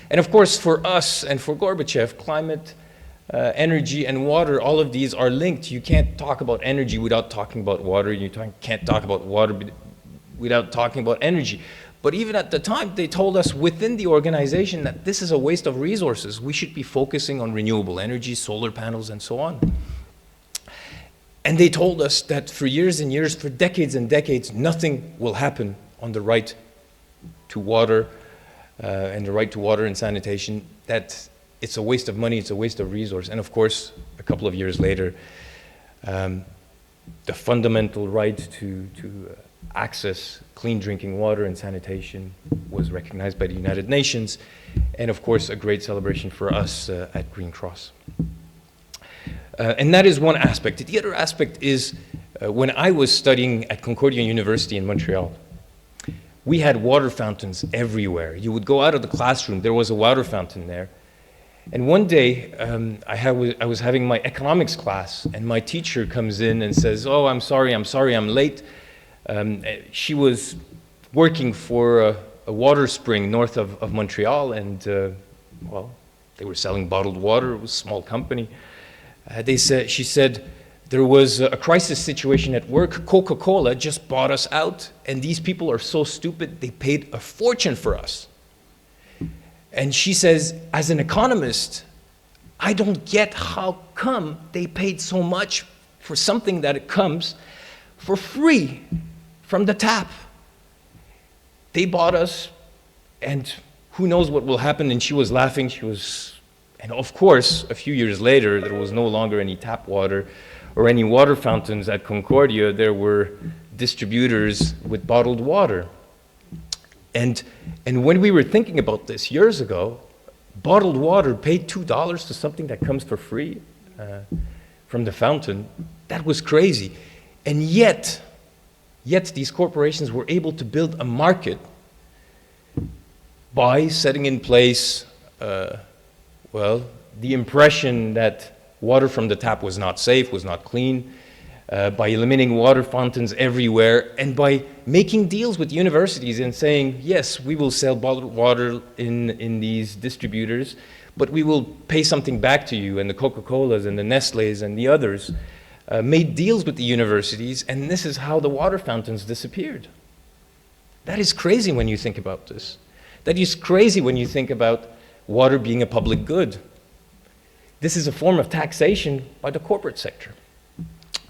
And of course, for us and for Gorbachev, climate energy and water, all of these are linked. You can't talk about energy without talking about water. You can't talk about water without talking about energy. But even at the time, they told us within the organization that this is a waste of resources. We should be focusing on renewable energy, solar panels, and so on. And they told us that for years and years, for decades and decades, nothing will happen on the right to water and the right to water and sanitation, that it's a waste of money, it's a waste of resource. And of course, a couple of years later, the fundamental right to access clean drinking water and sanitation was recognized by the United Nations, and of course, a great celebration for us at Green Cross. And that is one aspect. The other aspect is when I was studying at Concordia University in Montreal, we had water fountains everywhere. You would go out of the classroom, there was a water fountain there. And one day, I was having my economics class, and my teacher comes in and says, "Oh, I'm sorry, I'm late." She was working for a water spring north of Montreal, and well, they were selling bottled water. It was a small company. She said, there was a crisis situation at work. Coca-Cola just bought us out, and these people are so stupid, they paid a fortune for us. And she says, as an economist, I don't get how come they paid so much for something that it comes for free from the tap. They bought us, and who knows what will happen. And she was laughing. And of course, a few years later, there was no longer any tap water or any water fountains at Concordia. There were distributors with bottled water. And when we were thinking about this years ago, bottled water paid $2 to something that comes for free from the fountain. That was crazy. And yet these corporations were able to build a market by setting in place, well, the impression that water from the tap was not safe, was not clean, by eliminating water fountains everywhere, and by making deals with universities and saying, yes, we will sell bottled water in these distributors, but we will pay something back to you. And the Coca-Colas and the Nestle's and the others made deals with the universities, and this is how the water fountains disappeared. That is crazy when you think about this. That is crazy when you think about water being a public good. This is a form of taxation by the corporate sector.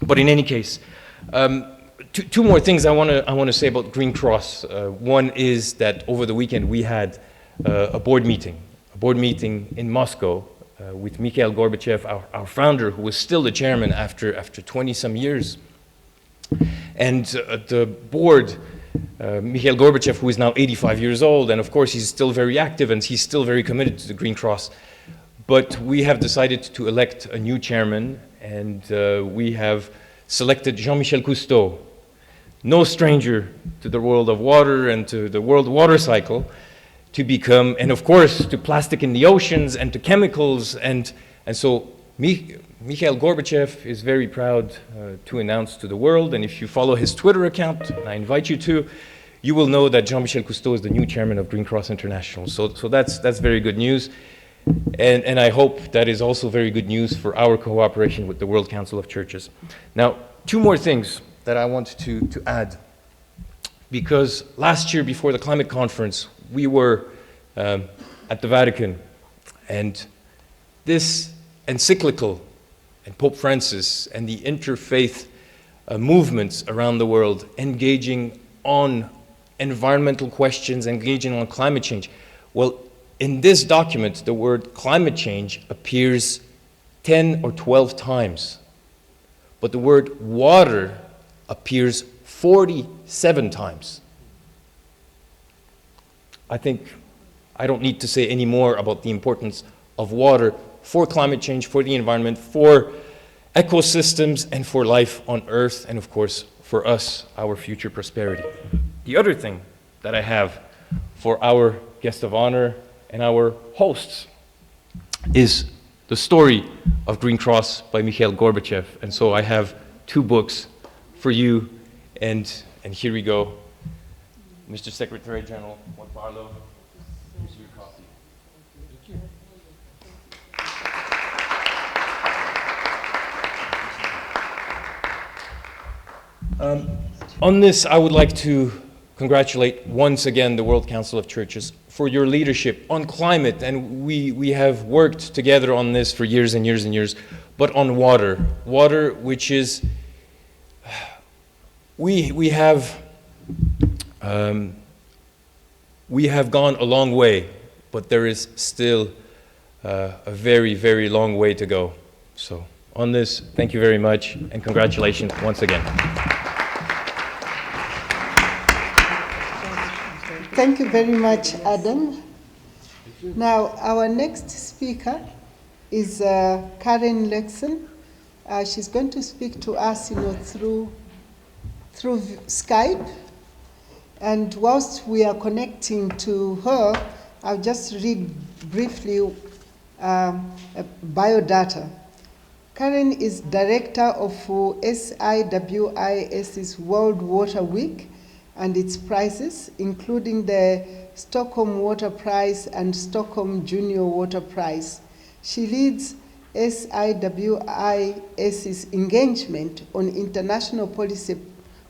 But in any case, two more things I want to say about Green Cross. One is that over the weekend we had a board meeting in Moscow with Mikhail Gorbachev, our founder, who was still the chairman after 20-some years. And the board, Mikhail Gorbachev, who is now 85 years old, and of course he's still very active and he's still very committed to the Green Cross. But we have decided to elect a new chairman, and we have selected Jean-Michel Cousteau, no stranger to the world of water and to the world water cycle, to become, and of course, to plastic in the oceans and to chemicals. And so Mikhail Gorbachev is very proud to announce to the world, and if you follow his Twitter account, and I invite you to, you will know that Jean-Michel Cousteau is the new chairman of Green Cross International. So that's very good news. And I hope that is also very good news for our cooperation with the World Council of Churches. Now, two more things that I want to add. Because last year, before the climate conference, we were at the Vatican. And this encyclical, and Pope Francis, and the interfaith movements around the world engaging on environmental questions, engaging on climate change. Well, in this document, the word climate change appears 10 or 12 times, but the word water appears 47 times. I think I don't need to say any more about the importance of water for climate change, for the environment, for ecosystems, and for life on Earth, and of course, for us, our future prosperity. The other thing that I have for our guest of honor and our hosts is the story of Green Cross by Mikhail Gorbachev. And so I have two books for you, and here we go. Mr. Secretary General, Barlow, here's your copy. Thank you. On this, I would like to congratulate once again the World Council of Churches for your leadership on climate, and we have worked together on this for years and years and years, but on water, which is, we have gone a long way, but there is still a very, very long way to go. So on this, thank you very much, and congratulations once again.
Thank you very much, Adam. Now, our next speaker is Karin Lexen. She's going to speak to us, through Skype. And whilst we are connecting to her, I'll just read briefly biodata. Karin is director of SIWI's World Water Week and its prizes, including the Stockholm Water Prize and Stockholm Junior Water Prize. She leads SIWI's engagement on international policy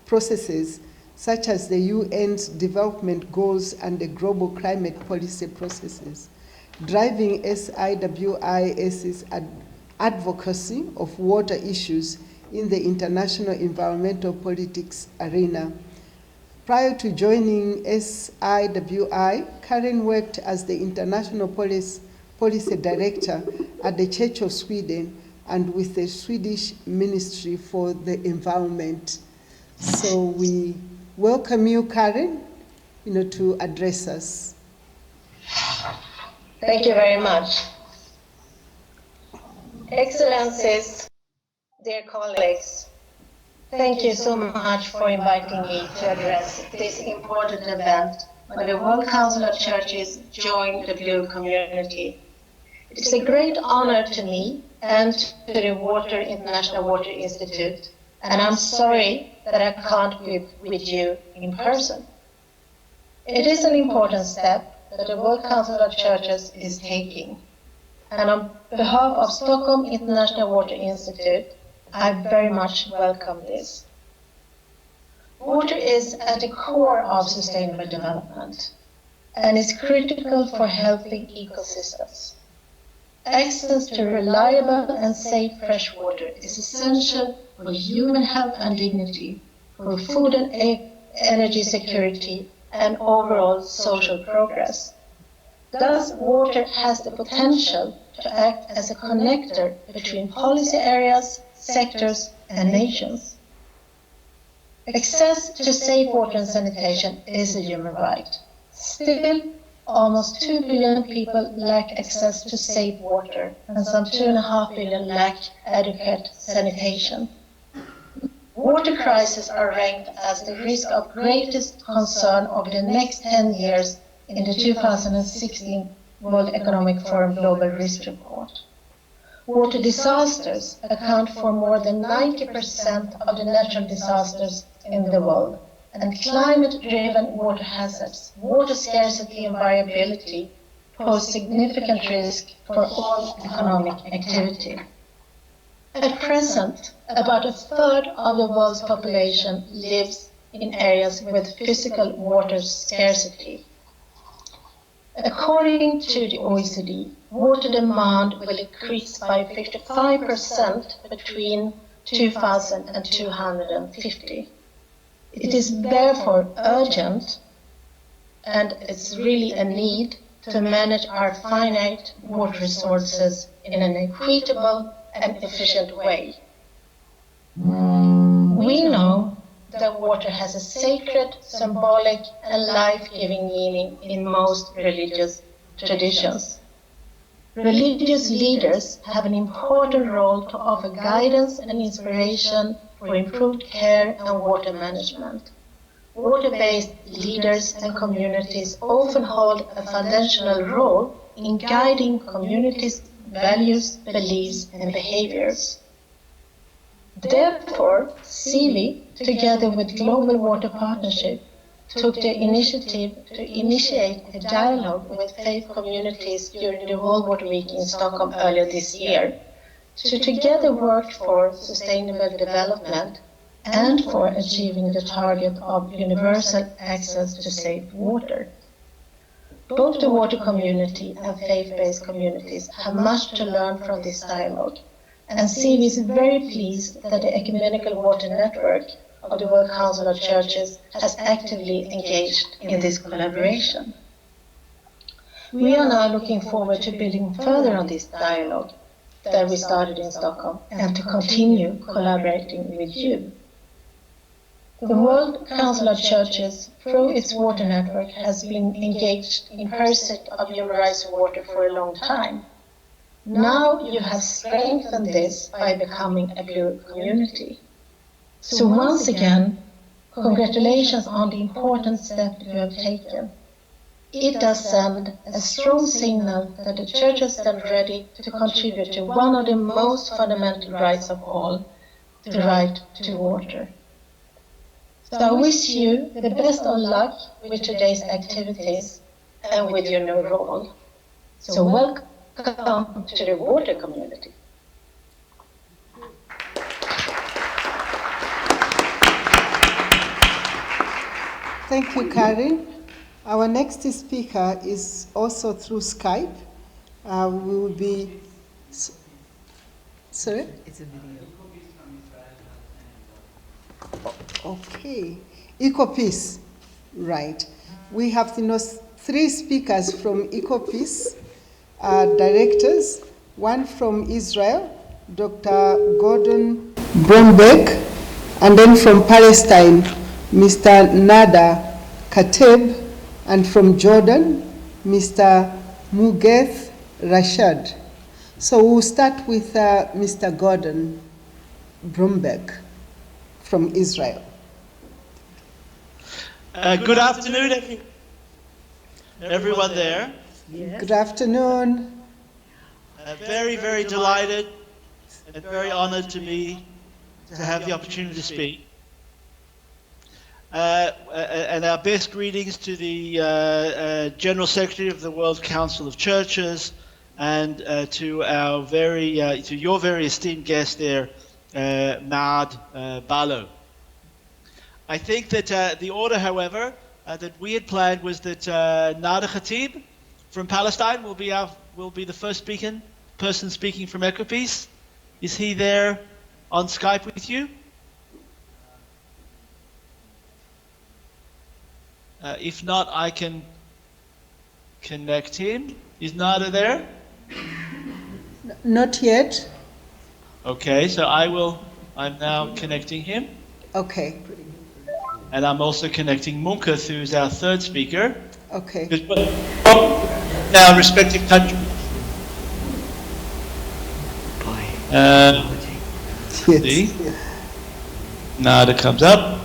processes such as the UN's development goals and the global climate policy processes, driving SIWI's advocacy of water issues in the international environmental politics arena. Prior to joining SIWI, Karin worked as the International Policy Director at the Church of Sweden and with the Swedish Ministry for the Environment. So we welcome you, Karin, to address us.
Thank you very much. Excellencies, dear colleagues, thank you so much for inviting me to address this important event when the World Council of Churches joined the Blue community. It is a great honor to me and to the International Water Institute, and I'm sorry that I can't be with you in person. It is an important step that the World Council of Churches is taking, and on behalf of Stockholm International Water Institute, I very much welcome this. Water is at the core of sustainable development and is critical for healthy ecosystems. Access to reliable and safe fresh water is essential for human health and dignity, for food and energy security, and overall social progress. Thus, water has the potential to act as a connector between policy areas, sectors, and nations. Access to safe water and sanitation is a human right. Still, almost 2 billion people lack access to safe water, and some 2.5 billion lack adequate sanitation. Water crises are ranked as the risk of greatest concern over the next 10 years in the 2016 World Economic Forum Global Risk Report. Water disasters account for more than 90% of the natural disasters in the world, and climate-driven water hazards, water scarcity and variability pose significant risk for all economic activity. At present, about a third of the world's population lives in areas with physical water scarcity. According to the OECD, water demand will increase by 55% between 2000 and 250. It is therefore urgent, and it's really a need, to manage our finite water resources in an equitable and efficient way. We know that water has a sacred, symbolic, and life-giving meaning in most religious traditions. Religious leaders have an important role to offer guidance and inspiration for improved care and water management. Water-based leaders and communities often hold a foundational role in guiding communities' values, beliefs, and behaviors. Therefore, SIWI, together with Global Water Partnership, took the initiative to initiate a dialogue with faith communities during the World Water Week in Stockholm earlier this year, to together work for sustainable development and for achieving the target of universal access to safe water. Both the water community and faith-based communities have much to learn from this dialogue, and SIWI is very pleased that the Ecumenical Water Network of the World Council of Churches has actively engaged in this collaboration. We are now looking forward to building further on this dialogue that we started in Stockholm and to continue collaborating with you. The World Council of Churches, through its water network, has been engaged in pursuit of human rights of water for a long time. Now you have strengthened this by becoming a global community. So once again, congratulations on the important step you have taken. It does send a strong signal that the churches stand ready to contribute to one of the most fundamental rights of all, the right to water. So I wish you the best of luck with today's activities and with your new role. So welcome to the water community.
Thank you, Karin. Our next speaker is also through Skype. We will be... Sorry?
It's a video.
Okay. EcoPeace, right. We have three speakers from EcoPeace, directors, one from Israel, Dr. Gordon Brombeck, and then from Palestine, Mr. Nada Kateb, and from Jordan, Mr. Mugeth Rashad. So we'll start with Mr. Gordon Brombeck from Israel.
Good afternoon, everyone there.
Yes.
Good afternoon.
Very, very delighted and very honored to have the opportunity to speak. And our best greetings to the General Secretary of the World Council of Churches and to our to your very esteemed guest there, Maude Barlow. I think that the order, however, that we had planned was that Nada Khatib from Palestine will be the first person speaking from EcoPeace. Is he there on Skype with you? If not, I can connect him. Is Nada there?
Not yet.
Okay, so I'm now connecting him.
Okay.
And I'm also connecting Munketh, who's our third speaker.
Okay.
Now, respective countries. See? Nada comes up.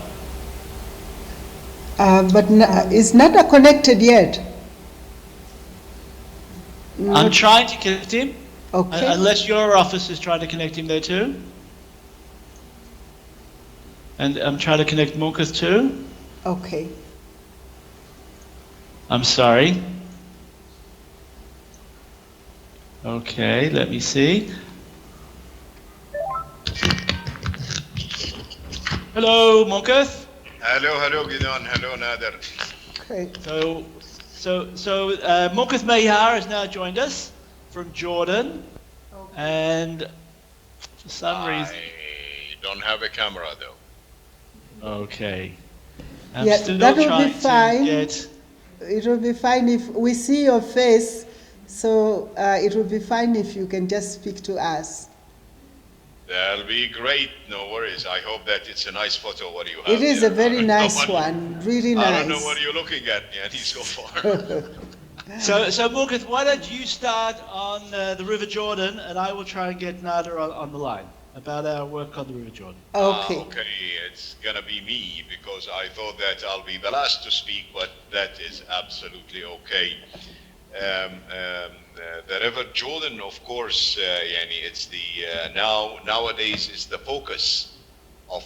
But is Nada connected yet?
I'm trying to connect him.
Okay.
Unless your office is trying to connect him there too. And I'm trying to connect Munketh too.
Okay.
I'm sorry. Okay, let me see. Hello, Munketh.
Hello, Gideon. Hello, Nader.
Okay.
So Munketh Mayar has now joined us from Jordan, and for some reason
I don't have a camera though.
Okay.
Yeah,
still
that will
trying
be fine.
to get.
It will be fine if we see your face, so it will be fine if you can just speak to us.
That'll be great. No worries. I hope that it's a nice photo. What do you have?
It is
there?
a very nice one, really nice.
I don't know what you're looking at, Yanni, so far.
So Munketh, why don't you start on the River Jordan, and I will try and get Nada on the line about our work on the River Jordan.
Okay.
Okay, it's gonna be me because I thought that I'll be the last to speak, but that is absolutely okay. The River Jordan, of course, Yani, it's the nowadays is the focus of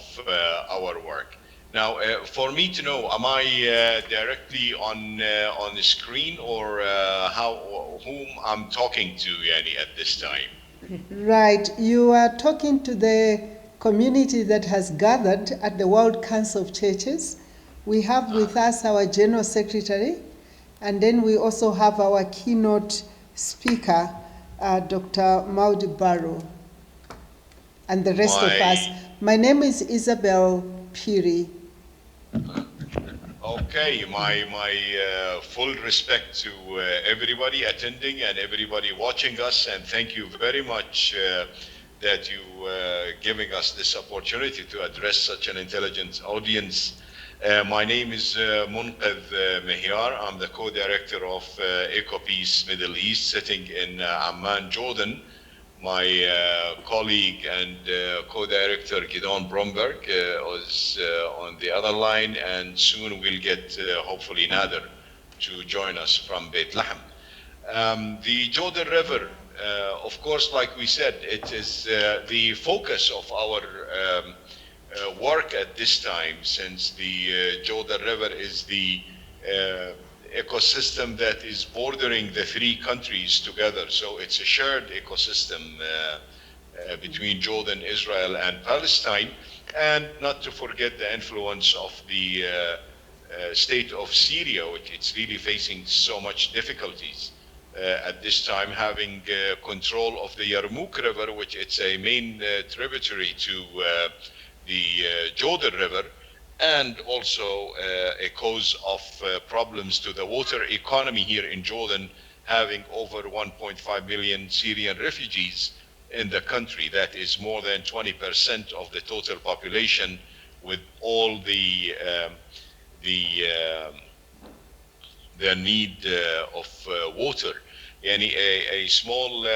our work. Now, for me to know, am I directly on the screen or whom I'm talking to, Yani, at this time?
Right. You are talking to the community that has gathered at the World Council of Churches. We have with us our General Secretary, and then we also have our keynote speaker, Dr. Maude Barlow, and the rest of us. My name is Isabel Piri.
Okay, my full respect to everybody attending and everybody watching us, and thank you very much that you giving us this opportunity to address such an intelligent audience. My name is Munqadh Mehyar. I'm the co-director of EcoPeace Middle East, sitting in Amman, Jordan. My colleague and co-director Gidon Bromberg is on the other line, and soon we'll get hopefully Nader to join us from Beit Lahem. The Jordan River, of course, like we said, it is the focus of our work at this time, since the Jordan River is the ecosystem that is bordering the three countries together. So it's a shared ecosystem between Jordan, Israel, and Palestine. And not to forget the influence of the state of Syria, which it's really facing so much difficulties at this time, having control of the Yarmouk River, which it's a main tributary to the Jordan River, and also a cause of problems to the water economy here in Jordan, having over 1.5 million Syrian refugees in the country. That is more than 20% of the total population, with all the need of water. And a small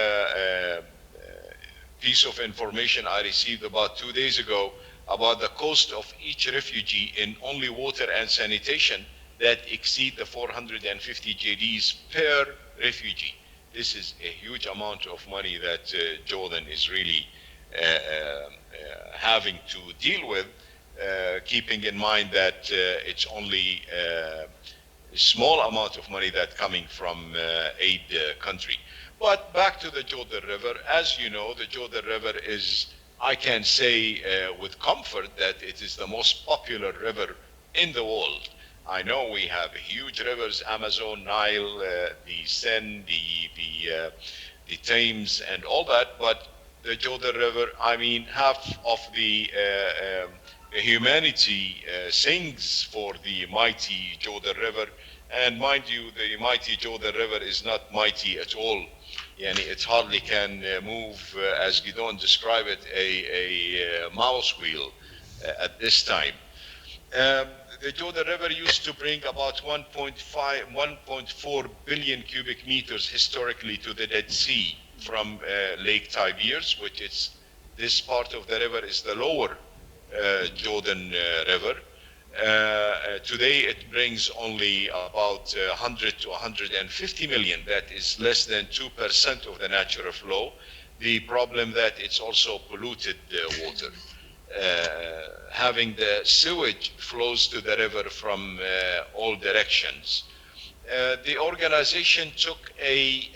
piece of information I received about 2 days ago about the cost of each refugee in only water and sanitation that exceed the 450 JDs per refugee. This is a huge amount of money that Jordan is really having to deal with, keeping in mind that it's only a small amount of money that's coming from aid country. But back to the Jordan River. As you know, the Jordan River is, I can say with comfort, that it is the most popular river in the world. I know we have huge rivers, Amazon, Nile, the Seine, the Thames, and all that, but the Jordan River, I mean, half of the humanity sings for the mighty Jordan River. And mind you, the mighty Jordan River is not mighty at all. Yani it hardly can move, as Gidon described it, a mouse wheel at this time. The Jordan River used to bring about 1.4 billion cubic meters historically to the Dead Sea from Lake Tiberias, which is, this part of the river is the lower Jordan River. Today it brings only about 100 to 150 million. That is less than 2% of the natural flow. The problem that it's also polluted water. Having the sewage flows to the river from all directions. The organization took a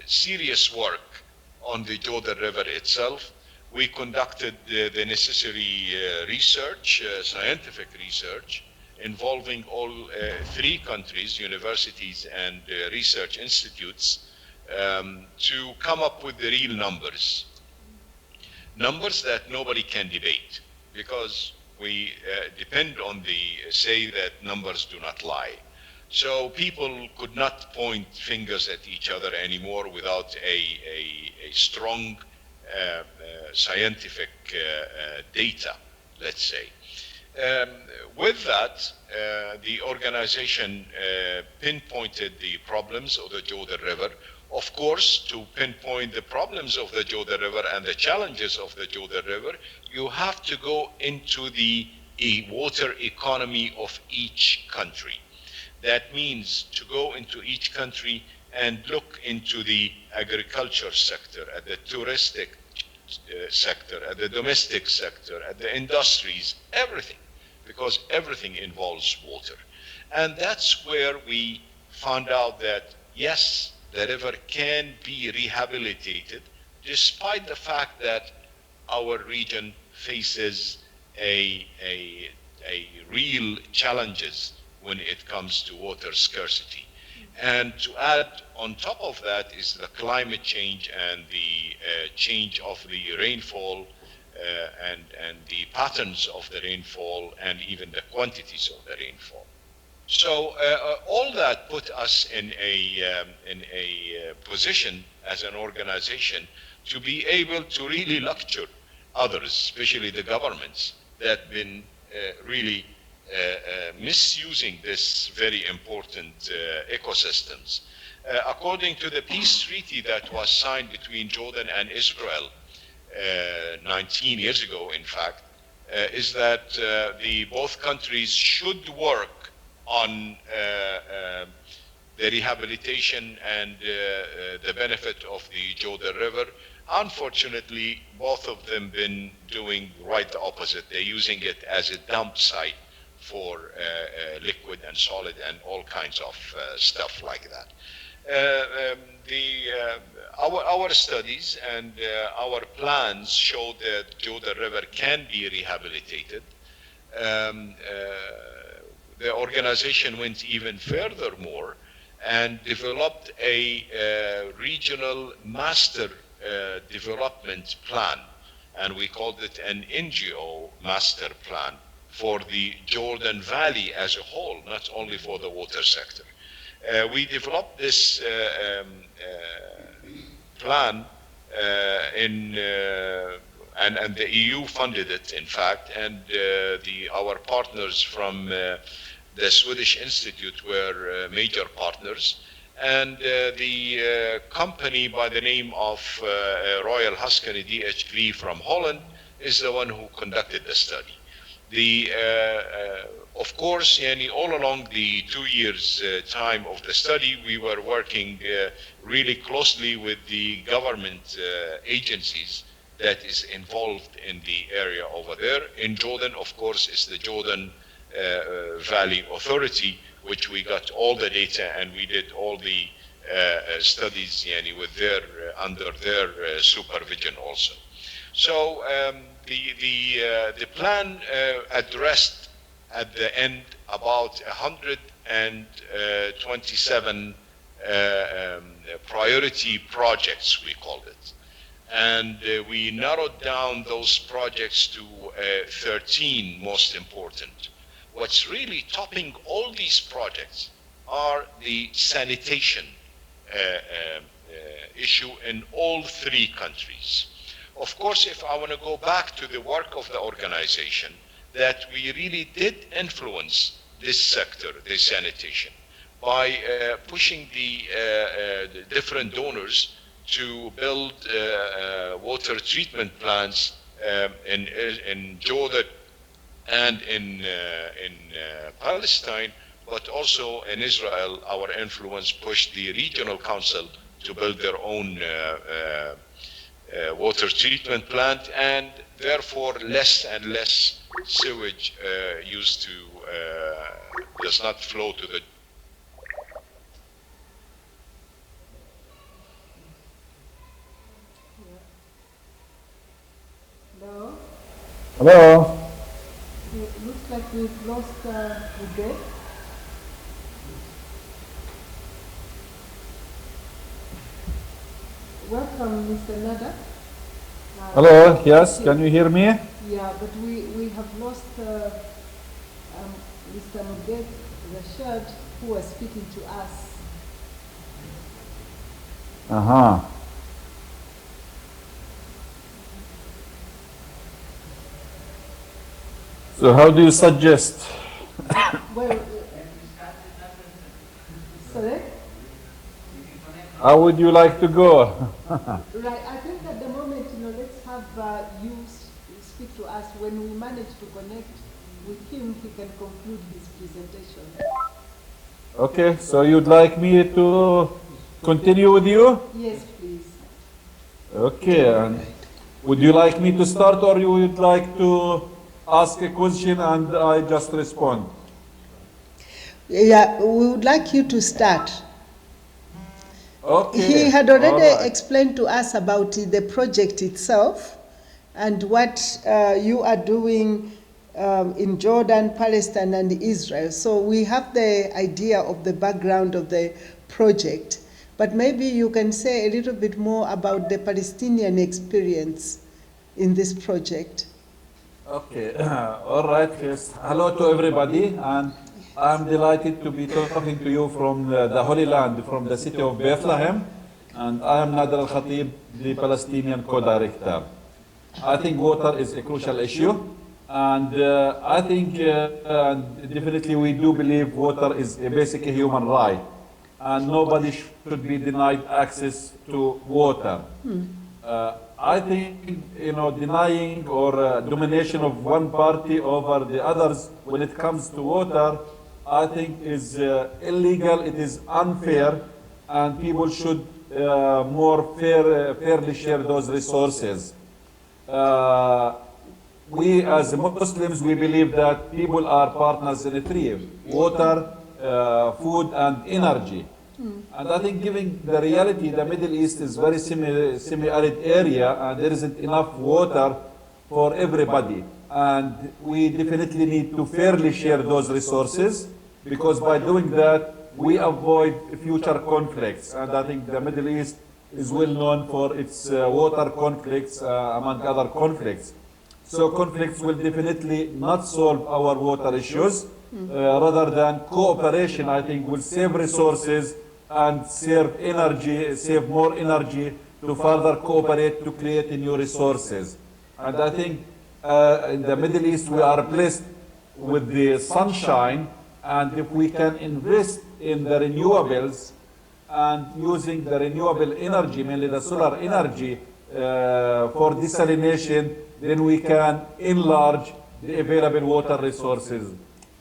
serious work on the Jordan River itself. We conducted the necessary research, scientific research, involving all three countries, universities and research institutes, to come up with the real numbers. Numbers that nobody can debate, because we depend on the say that numbers do not lie. So people could not point fingers at each other anymore without a strong scientific data, let's say. With that, the organization pinpointed the problems of the Jordan River. Of course, to pinpoint the problems of the Jordan River and the challenges of the Jordan River, you have to go into the water economy of each country. That means to go into each country and look into the agriculture sector, at the touristic sector, at the domestic sector, at the industries, everything, because everything involves water. And that's where we found out that, yes, the river can be rehabilitated, despite the fact that our region faces a real challenges when it comes to water scarcity. And to add on top of that is the climate change and the change of the rainfall and the patterns of the rainfall and even the quantities of the rainfall. So all that put us in a position as an organization to be able to really lecture others, especially the governments, that have been really misusing this very important ecosystems. According to the peace treaty that was signed between Jordan and Israel 19 years ago, in fact, is that both countries should work on the rehabilitation and the benefit of the Jordan River. Unfortunately, both of them been doing right the opposite. They're using it as a dump site for liquid and solid and all kinds of stuff like that. Our studies and our plans show that Jordan River can be rehabilitated. The organization went even furthermore and developed a regional master development plan, and we called it an NGO master plan for the Jordan Valley as a whole, not only for the water sector. We developed this plan and the EU funded it, in fact, and our partners from the Swedish Institute were major partners, and the company by the name of Royal Haskell DHV from Holland is the one who conducted the study. Of course, all along the 2 years time of the study, we were working really closely with the government agencies that is involved in the area over there. In Jordan, of course, is the Jordan Valley Authority, which we got all the data and we did all the studies with under their supervision also. So the plan addressed at the end about 127 priority projects, we called it. And we narrowed down those projects to 13 most important. What's really topping all these projects are the sanitation issue in all 3 countries. Of course, if I want to go back to the work of the organization, that we really did influence this sector, the sanitation, by pushing the different donors to build water treatment plants in Jordan and in Palestine, but also in Israel. Our influence pushed the regional council to build their own water treatment plant, and therefore less and less sewage does not flow to the.
Hello?
Hello?
It looks like we've lost the gate. Welcome, Mr. Nada.
Hello, yes, can you hear me?
Yeah, but we have lost Mr. Maude, Rashad, who was speaking to us.
Uh-huh. So how do you suggest?
Well, sorry?
How would you like to go?
Right, I think at the moment, let's have you speak to us. When we manage to connect with him, he can conclude his presentation.
Okay, so you'd like me to continue with you?
Yes, please.
Okay, and would you like me to start, or you would like to ask a question and I just respond?
Yeah, we would like you to start.
Okay.
He had already
all right.
explained to us about the project itself, and what you are doing in Jordan, Palestine, and Israel. So we have the idea of the background of the project, but maybe you can say a little bit more about the Palestinian experience in this project.
Okay, all right, yes. Hello to everybody, and I'm delighted to be talking to you from the Holy Land, from the city of Bethlehem, and I am Nader Al-Khatib, the Palestinian co-director. I think water is a crucial issue, and I think definitely we do believe water is a basic human right, and nobody should be denied access to water. I think, denying or domination of one party over the others when it comes to water, I think is illegal, it is unfair, and people should more fairly share those resources. We as Muslims, we believe that people are partners in three: water, food, and energy. And I think given the reality, the Middle East is very semi-arid area, and there isn't enough water for everybody. And we definitely need to fairly share those resources, because by doing that, we avoid future conflicts. And I think the Middle East is well known for its water conflicts, among other conflicts. So conflicts will definitely not solve our water issues. Rather than cooperation, I think will save resources and save more energy to further cooperate to create new resources. And I think in the Middle East we are blessed with the sunshine, and if we can invest in the renewables and using the renewable energy, mainly the solar energy, for desalination, then we can enlarge the available water resources.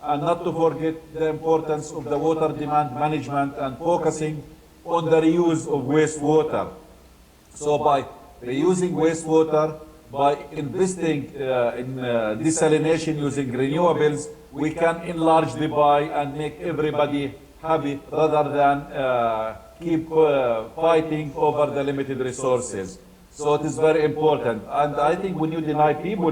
And not to forget the importance of the water demand management and focusing on the reuse of wastewater. So by reusing wastewater, by investing in desalination using renewables, we can enlarge the pie and make everybody happy rather than keep fighting over the limited resources. So it is very important. And I think when you deny people,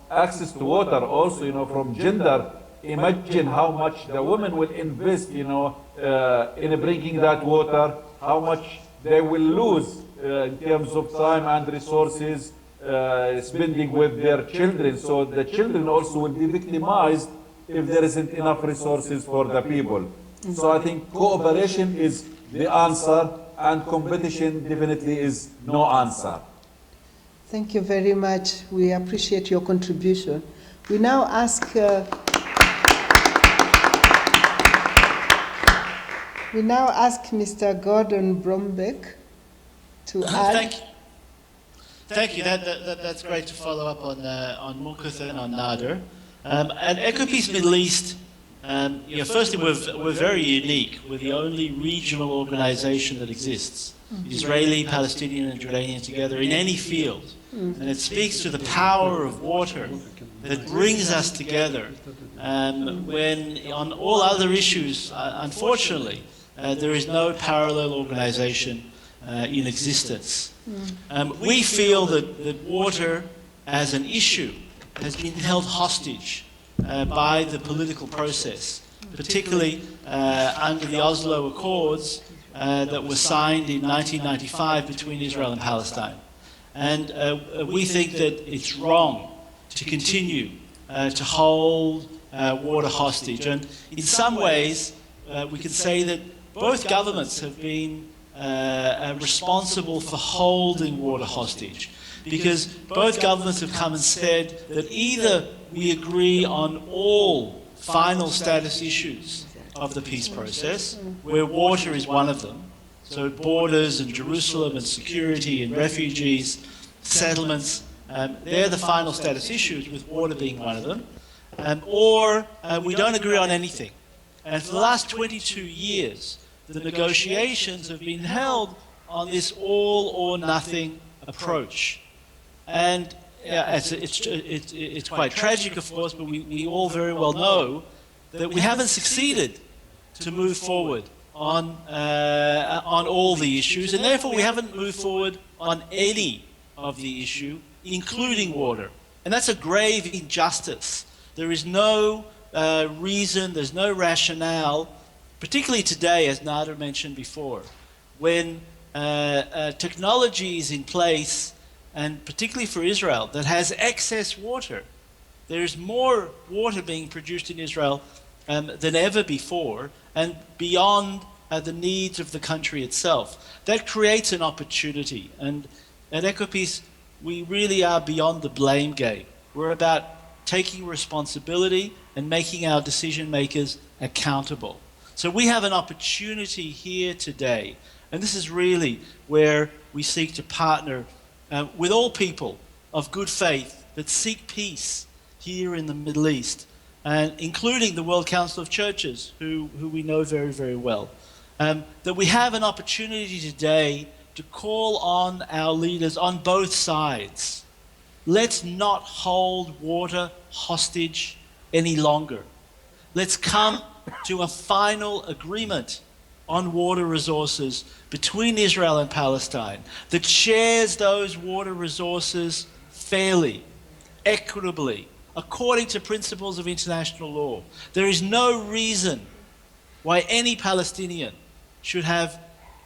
access to water also, from gender, imagine how much the women will invest, in bringing that water, how much they will lose in terms of time and resources spending with their children. So the children also will be victimized if there isn't enough resources for the people. So I think cooperation is the answer, and competition definitely is no answer.
Thank you very much. We appreciate your contribution. We now ask Mr. Gordon Brombeck to add.
Thank you. That's great to follow up on Munkuth and on Nader. At EcoPeace Middle East, firstly, we're very unique. We're the only regional organization that exists, Israeli, Palestinian, and Jordanian together in any field. And it speaks to the power of water that brings us together. When on all other issues, unfortunately, there is no parallel organization in existence. We feel that water as an issue has been held hostage by the political process, particularly under the Oslo Accords that were signed in 1995 between Israel and Palestine. And we think that it's wrong to continue to hold water hostage. And in some ways, we can say that both governments have been responsible for holding water hostage, because both governments have come and said that either we agree on all final status issues of the peace process, where water is one of them, so borders and Jerusalem and security and refugees, settlements, they're the final status issues, with water being one of them, or we don't agree on anything. And for the last 22 years, the negotiations have been held on this all or nothing approach. And it's quite tragic, of course, but we all very well know that we haven't succeeded to move forward on all the issues, and therefore we haven't moved forward on any of the issue including water. And that's a grave injustice. There is no reason, there's no rationale, particularly today, as Nada mentioned before, when technology is in place, and particularly for Israel, that has excess water. There is more water being produced in Israel than ever before, and beyond the needs of the country itself. That creates an opportunity. And at Ecopeace, we really are beyond the blame game. We're about taking responsibility and making our decision makers accountable. So we have an opportunity here today, and this is really where we seek to partner with all people of good faith that seek peace here in the Middle East, and including the World Council of Churches, who we know very, very well. That we have an opportunity today to call on our leaders on both sides. Let's not hold water hostage any longer. Let's come to a final agreement on water resources between Israel and Palestine that shares those water resources fairly, equitably, according to principles of international law. There is no reason why any Palestinian should have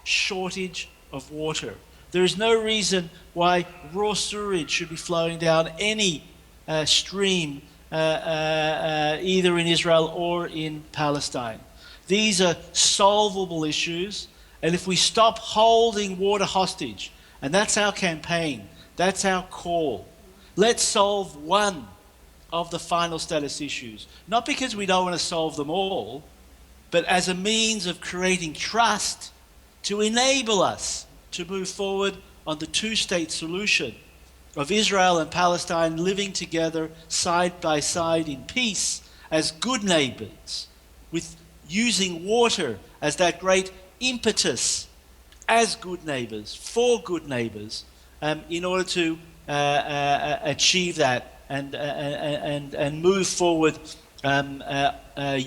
shortage of water. There is no reason why raw sewage should be flowing down any stream either in Israel or in Palestine. These are solvable issues, and if we stop holding water hostage, and that's our campaign, that's our call, let's solve one of the final status issues. Not because we don't want to solve them all, but as a means of creating trust to enable us to move forward on the two-state solution of Israel and Palestine living together side by side in peace as good neighbors, with using water as that great impetus as good neighbors, for good neighbors, in order to achieve that and move forward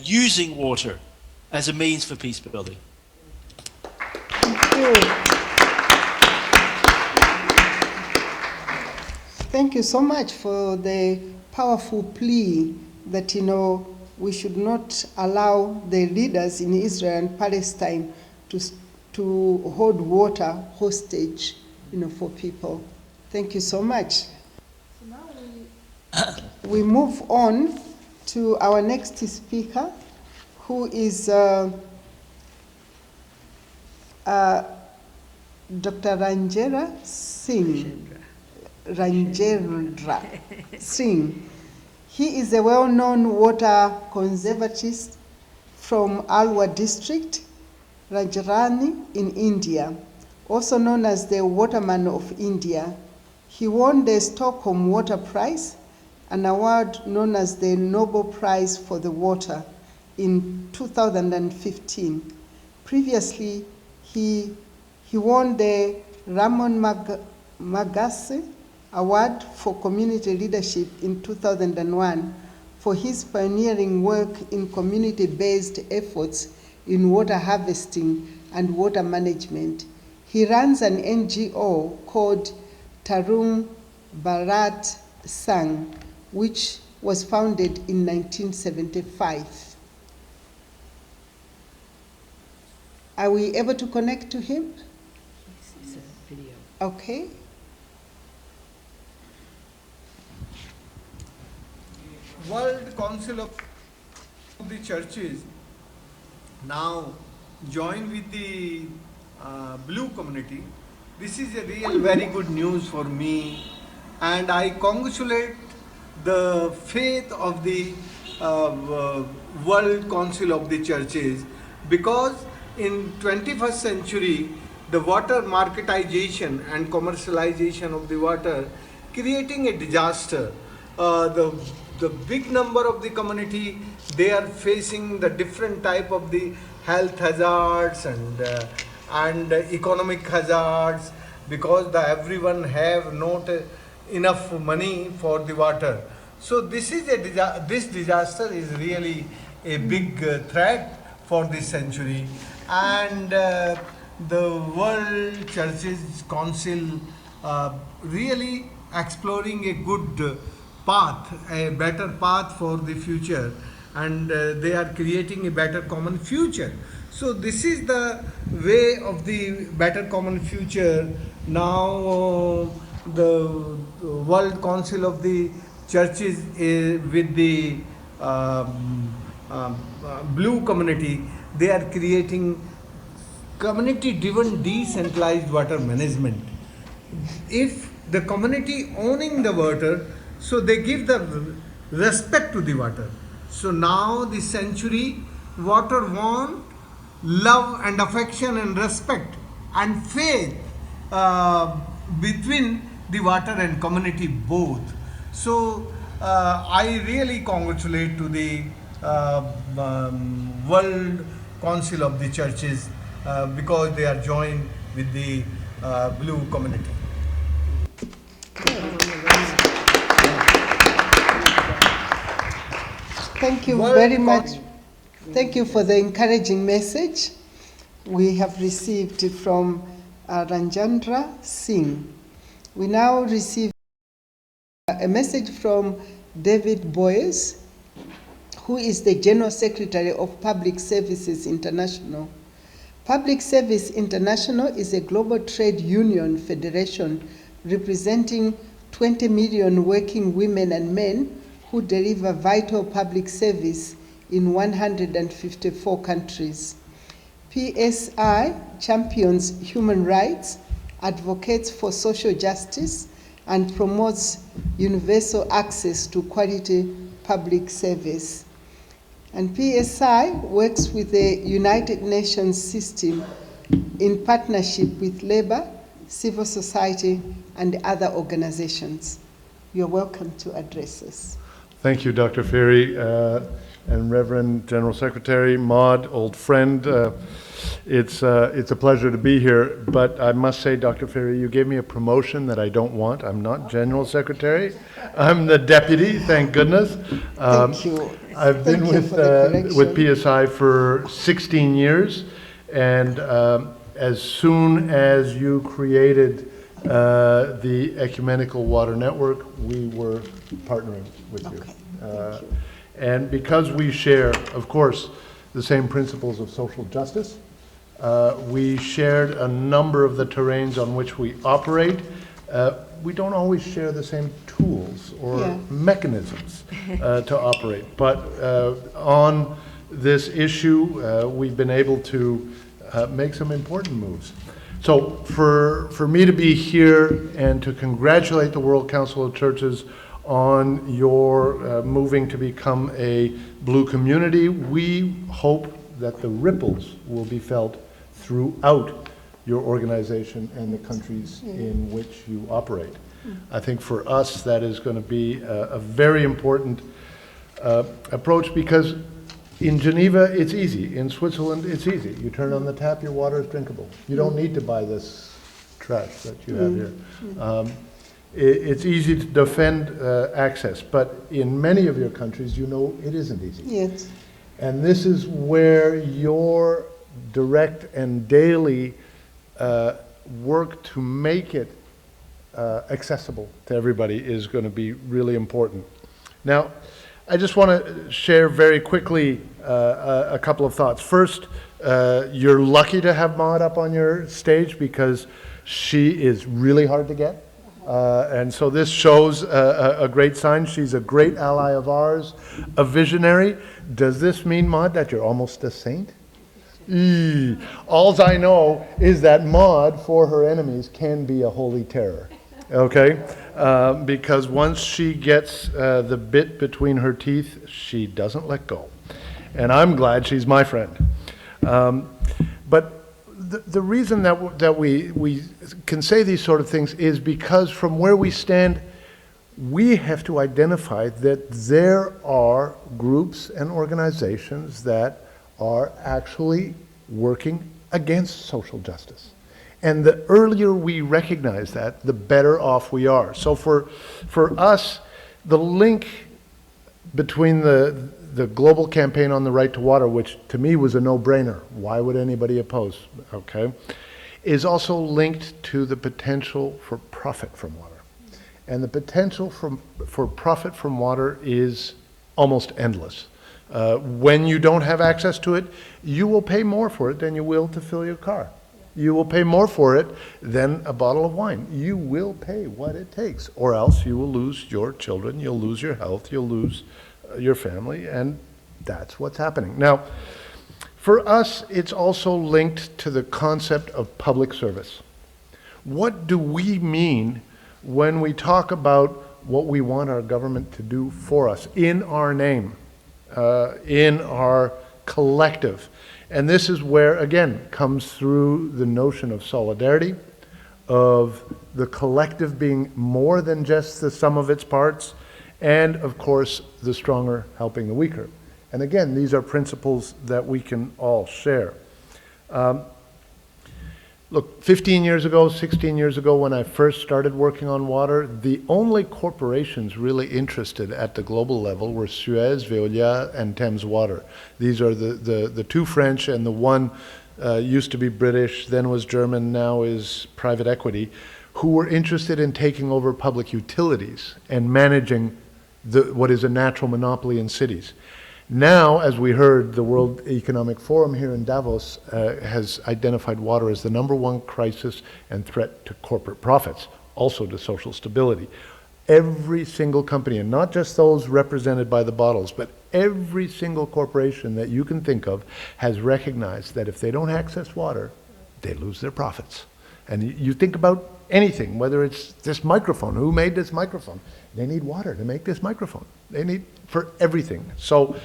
using water as a means for peace building.
Thank you. Thank you so much for the powerful plea that, we should not allow the leaders in Israel and Palestine to hold water hostage, for people. Thank you so much. So now we move on to our next speaker, who is Dr. Rajendra Singh. Rajendra Singh. He is a well-known water conservatist from Alwar district, Rajrani in India, also known as the Waterman of India. He won the Stockholm Water Prize, an award known as the Nobel Prize for the Water, in 2015. Previously, he won the Ramon Magsaysay Award for Community Leadership in 2001 for his pioneering work in community-based efforts in water harvesting and water management. He runs an NGO called Tarun Bharat Sangh, which was founded in 1975. Are we able to connect to him?
This is a video.
Okay.
World Council of the Churches now join with the Blue community. This is a real very good news for me, and I congratulate the faith of the World Council of the Churches, because in 21st century the water marketization and commercialization of the water creating a disaster. The big number of the community, they are facing the different type of the health hazards and economic hazards, because everyone have not enough money for the water. So this disaster is really a big threat for this century, and the World Churches Council really exploring a good path, a better path for the future, and they are creating a better common future. So this is the way of the better common future. Now the World Council of the Churches with the blue community, they are creating community-driven decentralized water management. If the community owning the water, so they give the respect to the water. So now this century, water want love and affection and respect and faith between the water and community both. So I really congratulate to the World Council of the Churches because they are joined with the blue community.
Thank you very much. Thank you for the encouraging message we have received from Rajendra Singh. We now receive a message from David Boyes, who is the General Secretary of Public Services International. Public Service International is a global trade union federation representing 20 million working women and men who deliver vital public service in 154 countries. PSI champions human rights, advocates for social justice, and promotes universal access to quality public service. And PSI works with the United Nations system in partnership with labor, civil society, and other organizations. You're welcome to address us.
Thank you, Dr. Ferry, and Reverend General Secretary, Maude, old friend. It's a pleasure to be here, but I must say, Dr. Ferry, you gave me a promotion that I don't want. I'm not General Secretary. I'm the deputy, thank goodness.
Thank you.
I've been with PSI for 16 years, and as soon as you created the Ecumenical Water Network, we were partnering with you. Thank you. And because we share, of course, the same principles of social justice, we shared a number of the terrains on which we operate. We don't always share the same tools or mechanisms to operate, but on this issue, we've been able to make some important moves. So for me to be here and to congratulate the World Council of Churches on your moving to become a blue community, we hope that the ripples will be felt throughout your organization and the countries in which you operate. I think for us that is going to be a very important approach, because in Geneva it's easy, in Switzerland it's easy. You turn on the tap, your water is drinkable. You don't need to buy this trash that you have here. It's easy to defend access, but in many of your countries, you know, it isn't easy.
Yes.
And this is where your direct and daily work to make it accessible to everybody is going to be really important. Now, I just want to share very quickly a couple of thoughts. First, you're lucky to have Maude up on your stage because she is really hard to get. And so this shows a great sign. She's a great ally of ours, a visionary. Does this mean, Maude, that you're almost a saint? Alls I know is that Maude, for her enemies, can be a holy terror. Okay? Because once she gets the bit between her teeth, she doesn't let go. And I'm glad she's my friend. But the reason that we can say these sort of things is because from where we stand, we have to identify that there are groups and organizations that are actually working against social justice. And the earlier we recognize that, the better off we are. So for us, the link between the global campaign on the right to water, which to me was a no-brainer, why would anybody oppose, okay, is also linked to the potential for profit from water. And the potential for profit from water is almost endless. When you don't have access to it, you will pay more for it than you will to fill your car. You will pay more for it than a bottle of wine. You will pay what it takes, or else you will lose your children, you'll lose your health, you'll lose your family, and that's what's happening. Now, for us, it's also linked to the concept of public service. What do we mean when we talk about what we want our government to do for us in our name, in our collective? And this is where, again, comes through the notion of solidarity, of the collective being more than just the sum of its parts, and of course, the stronger helping the weaker. And again, these are principles that we can all share. Look, 15 years ago, 16 years ago, when I first started working on water, the only corporations really interested at the global level were Suez, Veolia, and Thames Water. These are the two French, and the one used to be British, then was German, now is private equity, who were interested in taking over public utilities and managing what is a natural monopoly in cities. Now, as we heard, the World Economic Forum here in Davos has identified water as the #1 crisis and threat to corporate profits, also to social stability. Every single company, and not just those represented by the bottles, but every single corporation that you can think of has recognized that if they don't access water, they lose their profits. And you think about anything, whether it's this microphone, who made this microphone? They need water to make this microphone. They need for everything. So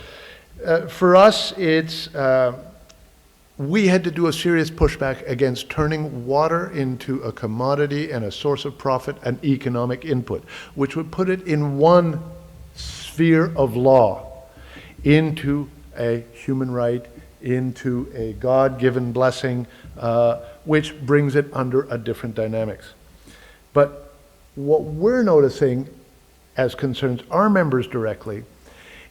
for us, we had to do a serious pushback against turning water into a commodity and a source of profit and economic input, which would put it in one sphere of law into a human right, into a God-given blessing, which brings it under a different dynamics. But what we're noticing as concerns our members directly,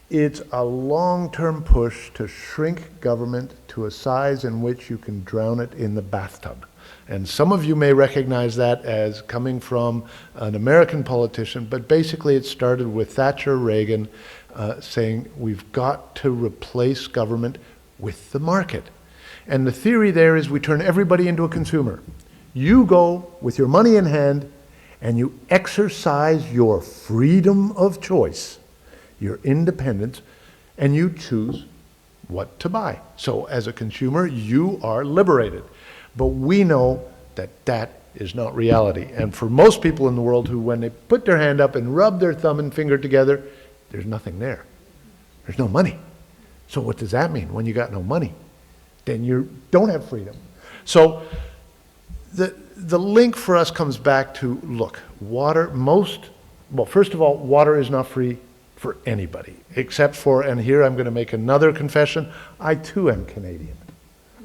it's a long-term push to shrink government to a size in which you can drown it in the bathtub. And some of you may recognize that as coming from an American politician, but basically it started with Thatcher, Reagan, saying we've got to replace government with the market. And the theory there is we turn everybody into a consumer. You go with your money in hand and you exercise your freedom of choice, your independence, and you choose what to buy. So as a consumer, you are liberated. But we know that that is not reality. And for most people in the world who, when they put their hand up and rub their thumb and finger together, there's nothing there. There's no money. So what does that mean? When you got no money, then you don't have freedom. So the link for us comes back to, look, water, well, first of all, water is not free for anybody, except for, and here I'm going to make another confession, I too am Canadian.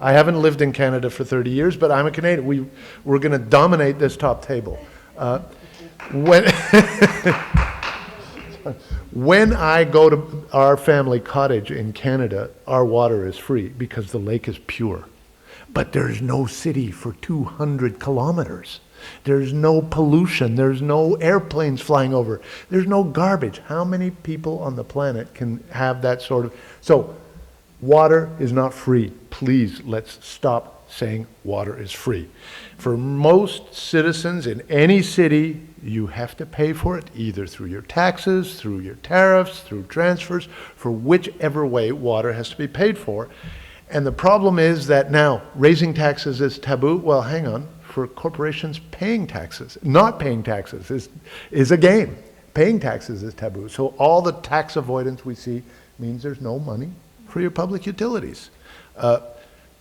I haven't lived in Canada for 30 years, but I'm a Canadian. We're going to dominate this top table. When I go to our family cottage in Canada, our water is free because the lake is pure. But there's no city for 200 kilometers. There's no pollution. There's no airplanes flying over. There's no garbage. How many people on the planet can have that sort of... So, water is not free. Please, let's stop saying water is free. For most citizens in any city, you have to pay for it, either through your taxes, through your tariffs, through transfers, for whichever way water has to be paid for. And the problem is that now raising taxes is taboo. Well, hang on. For corporations, paying taxes, not paying taxes is a game. Paying taxes is taboo. So all the tax avoidance we see means there's no money for your public utilities.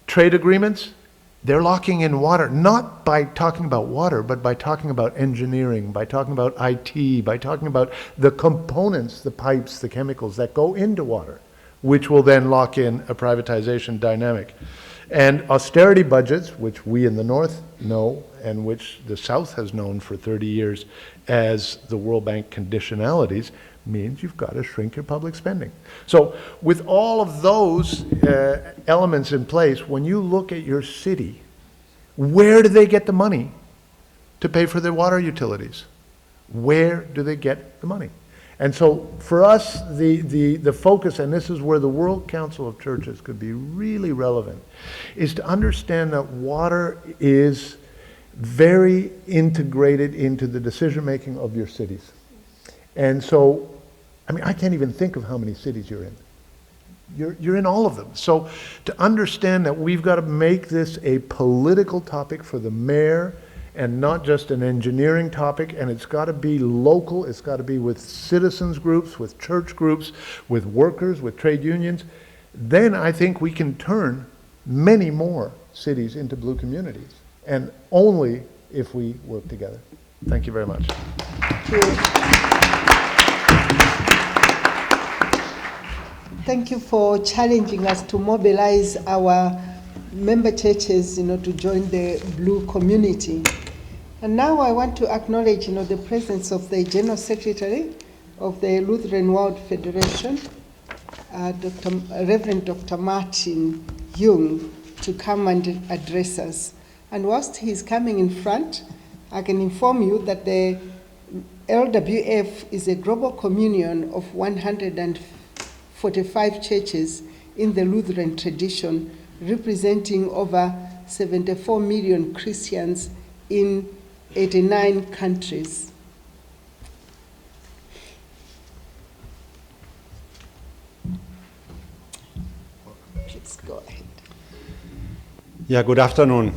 Trade agreements, they're locking in water, not by talking about water, but by talking about engineering, by talking about IT, by talking about the components, the pipes, the chemicals that go into water, which will then lock in a privatization dynamic. And austerity budgets, which we in the North know, and which the South has known for 30 years as the World Bank conditionalities, means you've got to shrink your public spending. So with all of those elements in place, when you look at your city, where do they get the money to pay for their water utilities? Where do they get the money? And so for us, the focus, and this is where the World Council of Churches could be really relevant, is to understand that water is very integrated into the decision-making of your cities. And so, I mean, I can't even think of how many cities you're in. You're in all of them. So to understand that we've got to make this a political topic for the mayor and not just an engineering topic, and it's got to be local, it's got to be with citizens groups, with church groups, with workers, with trade unions, then I think we can turn many more cities into blue communities, and only if we work together. Thank you very much.
Thank you. Thank you for challenging us to mobilize our member churches, to join the blue community. And now I want to acknowledge, the presence of the General Secretary of the Lutheran World Federation, Reverend Dr. Martin Jung, to come and address us. And whilst he's coming in front, I can inform you that the LWF is a global communion of 145 churches in the Lutheran tradition, representing over 74 million Christians in 89 countries. Please go ahead.
Yeah, good afternoon.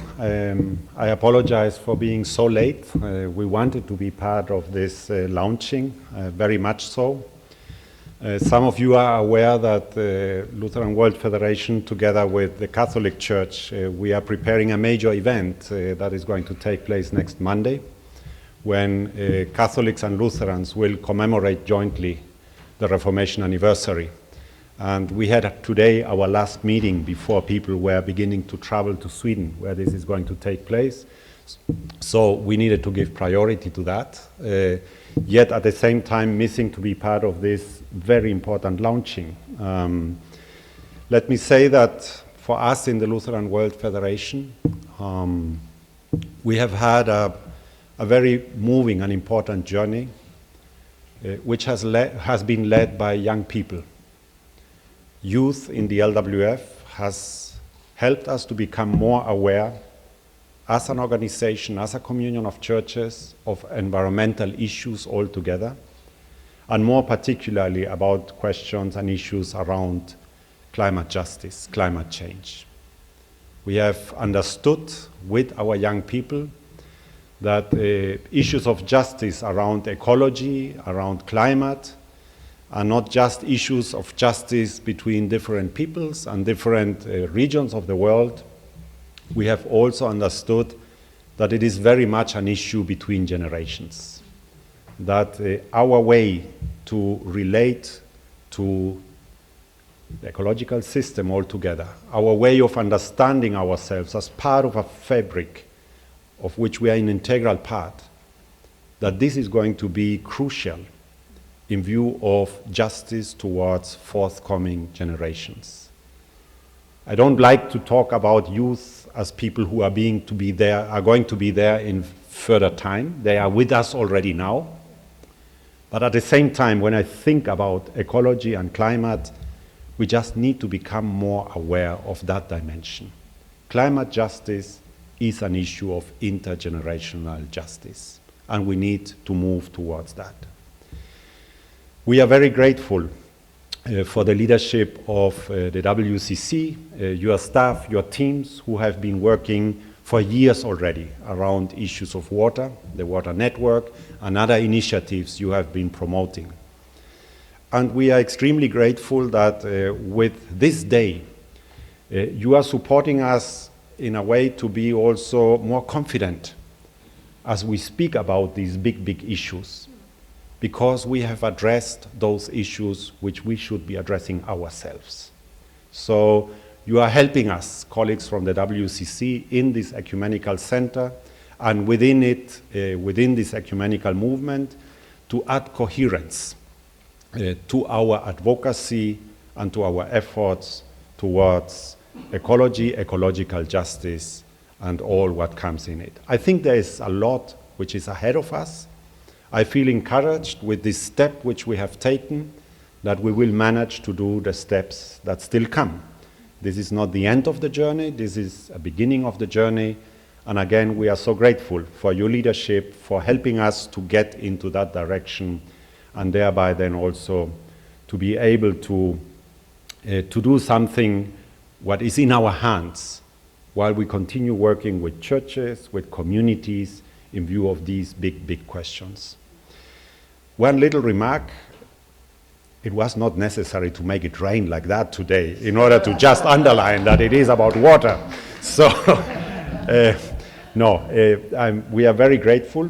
I apologize for being so late. We wanted to be part of this launching, very much so. Some of you are aware that the Lutheran World Federation, together with the Catholic Church, we are preparing a major event that is going to take place next Monday, when Catholics and Lutherans will commemorate jointly the Reformation anniversary. And we had today our last meeting before people were beginning to travel to Sweden, where this is going to take place. So we needed to give priority to that. Yet at the same time missing to be part of this very important launching. Let me say that for us in the Lutheran World Federation, we have had a very moving and important journey, which has been led by young people. Youth in the LWF has helped us to become more aware as an organization, as a communion of churches, of environmental issues altogether, and more particularly about questions and issues around climate justice, climate change. We have understood with our young people that issues of justice around ecology, around climate, are not just issues of justice between different peoples and different regions of the world. We have also understood that it is very much an issue between generations, that our way to relate to the ecological system altogether, our way of understanding ourselves as part of a fabric of which we are an integral part, that this is going to be crucial in view of justice towards forthcoming generations. I don't like to talk about youth as people who are going to be there in further time. They are with us already now. But at the same time, when I think about ecology and climate, we just need to become more aware of that dimension. Climate justice is an issue of intergenerational justice, and we need to move towards that. We are very grateful for the leadership of the WCC, your staff, your teams who have been working for years already around issues of water, the water network, and other initiatives you have been promoting. And we are extremely grateful that with this day, you are supporting us in a way to be also more confident as we speak about these big issues, because we have addressed those issues which we should be addressing ourselves. So you are helping us, colleagues from the WCC, in this Ecumenical Center, and within it, within this ecumenical movement, to add coherence to our advocacy and to our efforts towards ecology, ecological justice, and all what comes in it. I think there is a lot which is ahead of us, I feel encouraged with this step which we have taken, that we will manage to do the steps that still come. This is not the end of the journey, this is a beginning of the journey. And again, we are so grateful for your leadership, for helping us to get into that direction, and thereby then also to be able to do something what is in our hands while we continue working with churches, with communities, in view of these big, big questions. One little remark: it was not necessary to make it rain like that today in order to just underline that it is about water. So, we are very grateful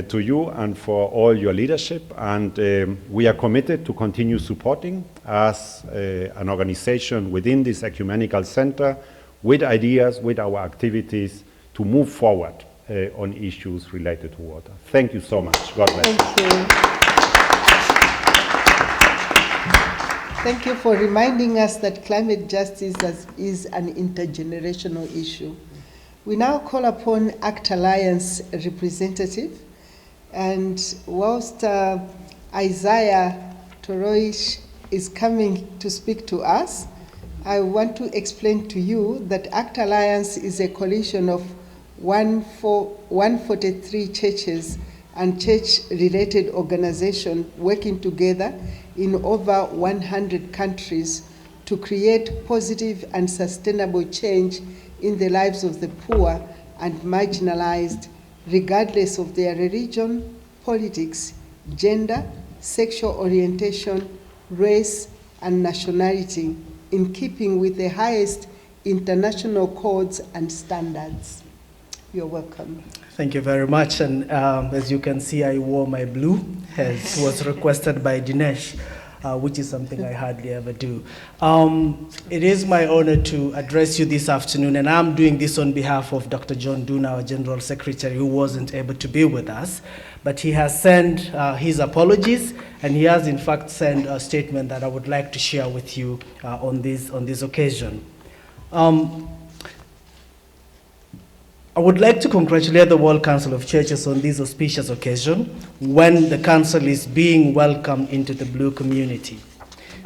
to you and for all your leadership, and we are committed to continue supporting as an organization within this Ecumenical Center with ideas, with our activities to move forward on issues related to water. Thank you so much. God bless you.
Thank you. Thank you for reminding us that climate justice is an intergenerational issue. We now call upon ACT Alliance representative, and whilst Isaiah Toroish is coming to speak to us, I want to explain to you that ACT Alliance is a coalition of 143 churches and church-related organizations working together in over 100 countries to create positive and sustainable change in the lives of the poor and marginalized, regardless of their religion, politics, gender, sexual orientation, race, and nationality, in keeping with the highest international codes and standards. You're welcome.
Thank you very much. And as you can see, I wore my blue, as was requested by Dinesh, which is something I hardly ever do. It is my honor to address you this afternoon, and I'm doing this on behalf of Dr. John Duna, our General Secretary, who wasn't able to be with us. But he has sent his apologies, and he has in fact sent a statement that I would like to share with you on this occasion. I would like to congratulate the World Council of Churches on this auspicious occasion when the Council is being welcomed into the Blue community.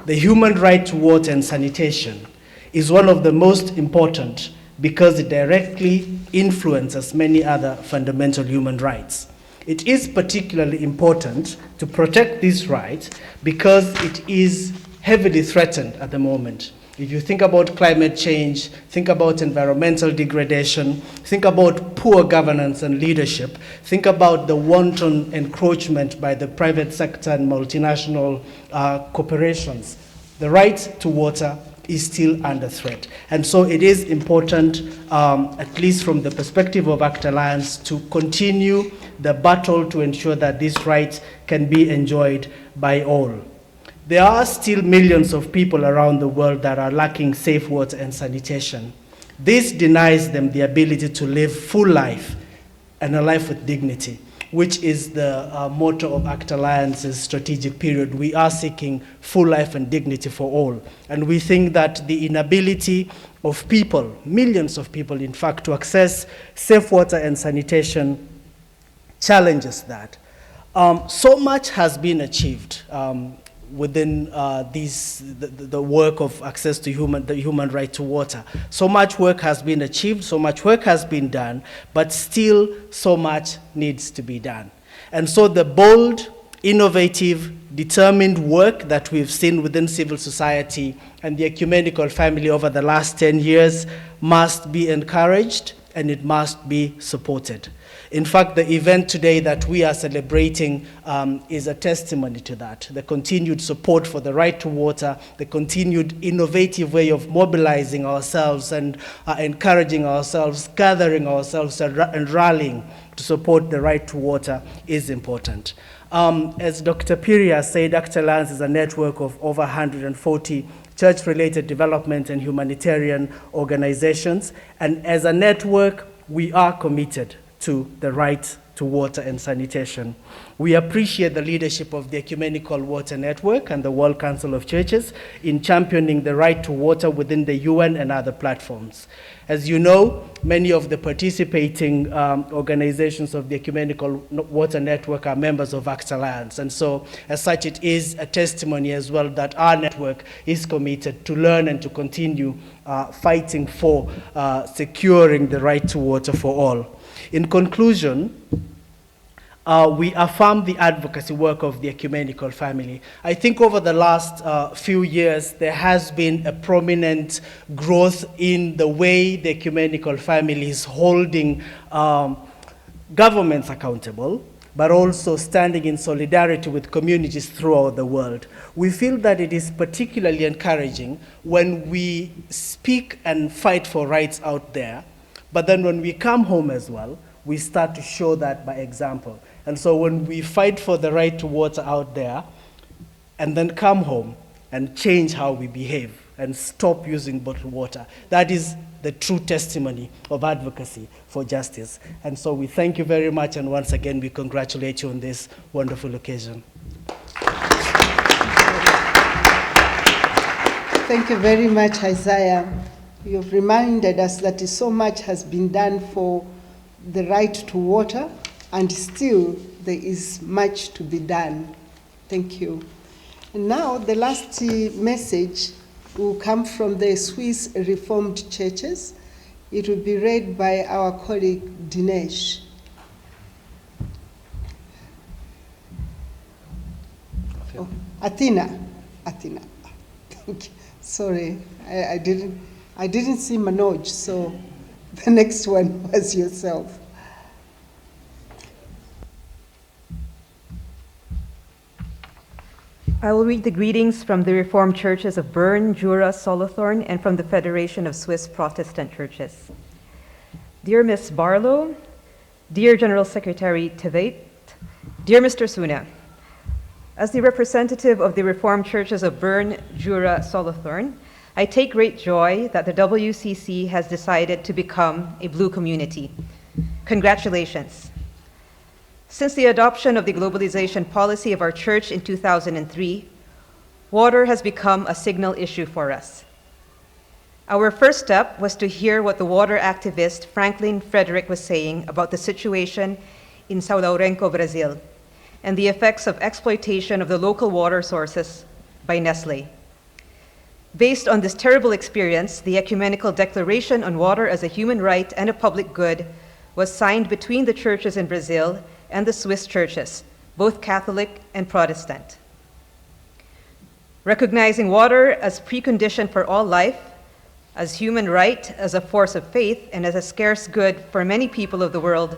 The human right to water and sanitation is one of the most important because it directly influences many other fundamental human rights. It is particularly important to protect this right because it is heavily threatened at the moment. If you think about climate change, think about environmental degradation, think about poor governance and leadership, think about the wanton encroachment by the private sector and multinational corporations, the right to water is still under threat. And so it is important, at least from the perspective of ACT Alliance, to continue the battle to ensure that this right can be enjoyed by all. There are still millions of people around the world that are lacking safe water and sanitation. This denies them the ability to live full life and a life with dignity, which is the motto of ACT Alliance's strategic period. We are seeking full life and dignity for all. And we think that the inability of people, millions of people in fact, to access safe water and sanitation challenges that. So much has been achieved within the work of access to the human right to water. So much work has been achieved, so much work has been done, but still so much needs to be done. And so the bold, innovative, determined work that we've seen within civil society and the ecumenical family over the last 10 years must be encouraged and it must be supported. In fact, the event today that we are celebrating is a testimony to that. The continued support for the right to water, the continued innovative way of mobilizing ourselves and encouraging ourselves, gathering ourselves and rallying to support the right to water is important. As Dr. Piria said, ACT Alliance is a network of over 140 church-related development and humanitarian organizations. And as a network, we are committed to the right to to water and sanitation. We appreciate the leadership of the Ecumenical Water Network and the World Council of Churches in championing the right to water within the UN and other platforms. As you know, many of the participating organizations of the Ecumenical Water Network are members of ACT Alliance. And so, as such, it is a testimony as well that our network is committed to learn and to continue fighting for securing the right to water for all. In conclusion, we affirm the advocacy work of the ecumenical family. I think over the last few years, there has been a prominent growth in the way the ecumenical family is holding governments accountable, but also standing in solidarity with communities throughout the world. We feel that it is particularly encouraging when we speak and fight for rights out there, but then when we come home as well, we start to show that by example. And so when we fight for the right to water out there, and then come home and change how we behave and stop using bottled water, that is the true testimony of advocacy for justice. And so we thank you very much, and once again, we congratulate you on this wonderful occasion.
Thank you very much, Isaiah. You've reminded us that so much has been done for the right to water, and still there is much to be done. Thank you. And now the last message will come from the Swiss Reformed Churches. It will be read by our colleague Dinesh. Oh, Athena. Thank you. Sorry, I didn't see Manoj, so the next one was yourself.
I will read the greetings from the Reformed Churches of Bern, Jura, Solothurn, and from the Federation of Swiss Protestant Churches. Dear Ms. Barlow, dear General Secretary Tveit, dear Mr. Suna, as the representative of the Reformed Churches of Bern, Jura, Solothurn, I take great joy that the WCC has decided to become a blue community. Congratulations. Since the adoption of the globalization policy of our church in 2003, water has become a signal issue for us. Our first step was to hear what the water activist Franklin Frederick was saying about the situation in São Lourenço, Brazil, and the effects of exploitation of the local water sources by Nestlé. Based on this terrible experience, the Ecumenical Declaration on Water as a Human Right and a Public Good was signed between the churches in Brazil and the Swiss churches, both Catholic and Protestant. Recognizing water as precondition for all life, as human right, as a force of faith, and as a scarce good for many people of the world,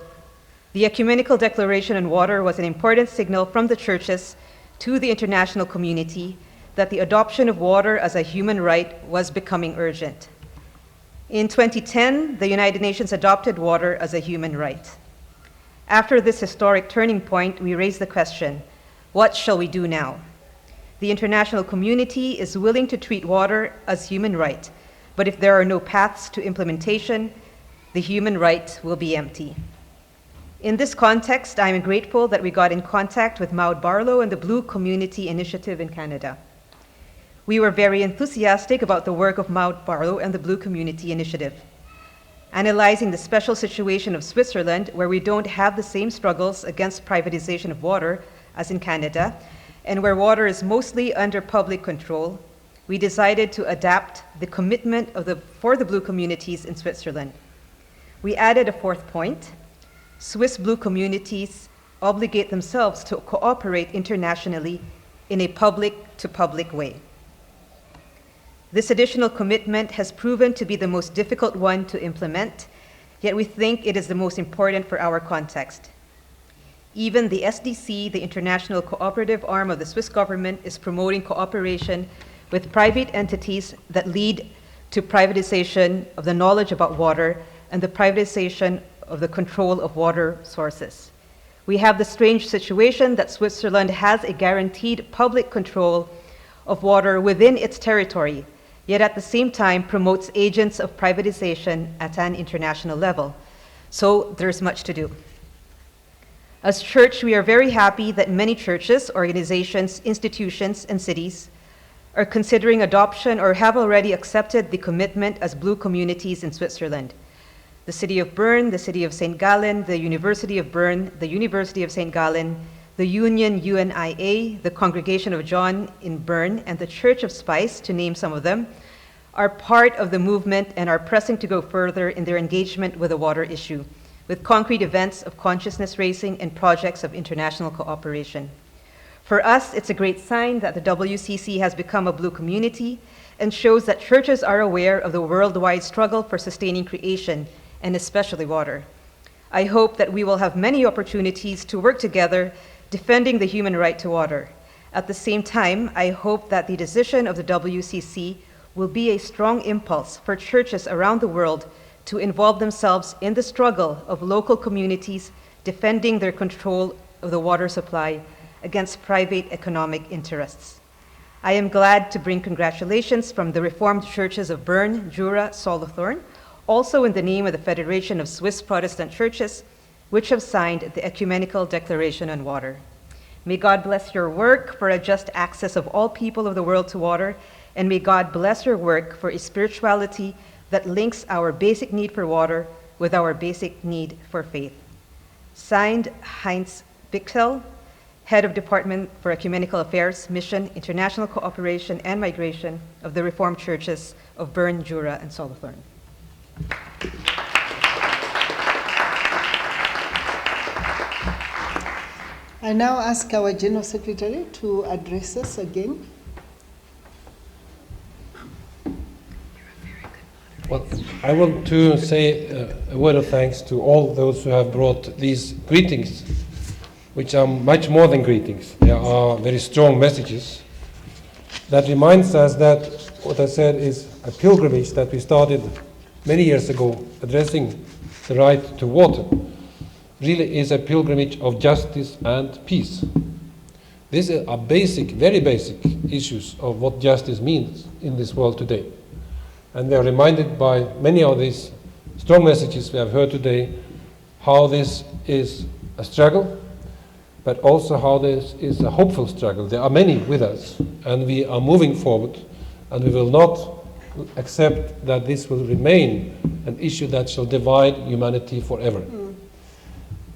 the Ecumenical Declaration on Water was an important signal from the churches to the international community that the adoption of water as a human right was becoming urgent. In 2010, the United Nations adopted water as a human right. After this historic turning point, we raised the question, what shall we do now? The international community is willing to treat water as human right, but if there are no paths to implementation, the human right will be empty. In this context, I am grateful that we got in contact with Maude Barlow and the Blue Community Initiative in Canada. We were very enthusiastic about the work of Maude Barlow and the Blue Community Initiative. Analyzing the special situation of Switzerland, where we don't have the same struggles against privatization of water as in Canada, and where water is mostly under public control, we decided to adapt the commitment for the Blue communities in Switzerland. We added a fourth point. Swiss Blue communities obligate themselves to cooperate internationally in a public-to-public way. This additional commitment has proven to be the most difficult one to implement, yet we think it is the most important for our context. Even the SDC, the international cooperative arm of the Swiss government, is promoting cooperation with private entities that lead to privatization of the knowledge about water and the privatization of the control of water sources. We have the strange situation that Switzerland has a guaranteed public control of water within its territory, yet at the same time promotes agents of privatization at an international level. So there's much to do. As church, we are very happy that many churches, organizations, institutions, and cities are considering adoption or have already accepted the commitment as Blue communities in Switzerland. The City of Bern, the City of St. Gallen, the University of Bern, the University of St. Gallen, the Union UNIA, the Congregation of John in Bern, and the Church of Spice, to name some of them, are part of the movement and are pressing to go further in their engagement with the water issue, with concrete events of consciousness raising and projects of international cooperation. For us, it's a great sign that the WCC has become a Blue community and shows that churches are aware of the worldwide struggle for sustaining creation, and especially water. I hope that we will have many opportunities to work together defending the human right to water. At the same time, I hope that the decision of the WCC will be a strong impulse for churches around the world to involve themselves in the struggle of local communities defending their control of the water supply against private economic interests. I am glad to bring congratulations from the Reformed Churches of Bern, Jura, Solothurn, also in the name of the Federation of Swiss Protestant Churches, which have signed the Ecumenical Declaration on Water. May God bless your work for a just access of all people of the world to water, and may God bless your work for a spirituality that links our basic need for water with our basic need for faith. Signed, Heinz Bichsel, Head of Department for Ecumenical Affairs, Mission, International Cooperation, and Migration of the Reformed Churches of Bern, Jura, and Solothurn.
I now ask our General Secretary to address us again.
Well, I want to say a word of thanks to all those who have brought these greetings, which are much more than greetings. They are very strong messages that reminds us that what I said is a pilgrimage that we started many years ago, addressing the right to water, really is a pilgrimage of justice and peace. These are basic, very basic issues of what justice means in this world today. And we are reminded by many of these strong messages we have heard today how this is a struggle, but also how this is a hopeful struggle. There are many with us, and we are moving forward, and we will not accept that this will remain an issue that shall divide humanity forever.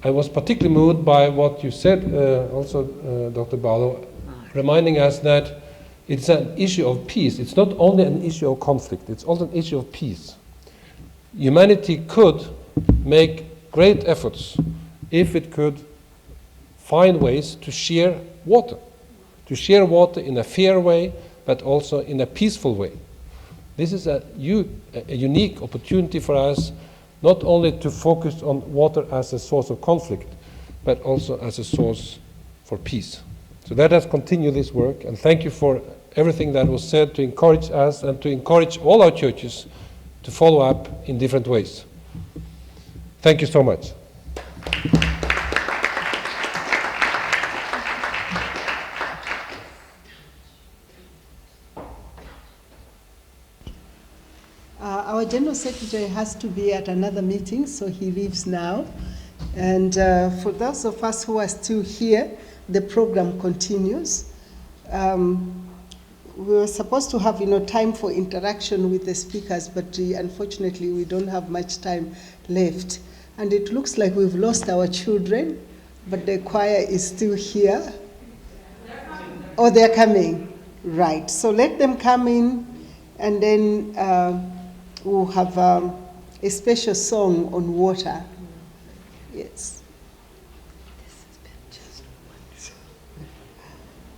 I was particularly moved by what you said, also, Dr. Barlow, reminding us that it's an issue of peace. It's not only an issue of conflict, it's also an issue of peace. Humanity could make great efforts if it could find ways to share water in a fair way, but also in a peaceful way. This is a unique opportunity for us, not only to focus on water as a source of conflict, but also as a source for peace. So let us continue this work, and thank you for everything that was said to encourage us and to encourage all our churches to follow up in different ways. Thank you so much.
Our General Secretary has to be at another meeting, so he leaves now. And for those of us who are still here, the program continues. We were supposed to have time for interaction with the speakers, but unfortunately we don't have much time left. And it looks like we've lost our children, but the choir is still here. Oh, they're coming. Right. So let them come in, and then we'll have a special song on water. Yes.
This has been just wonderful.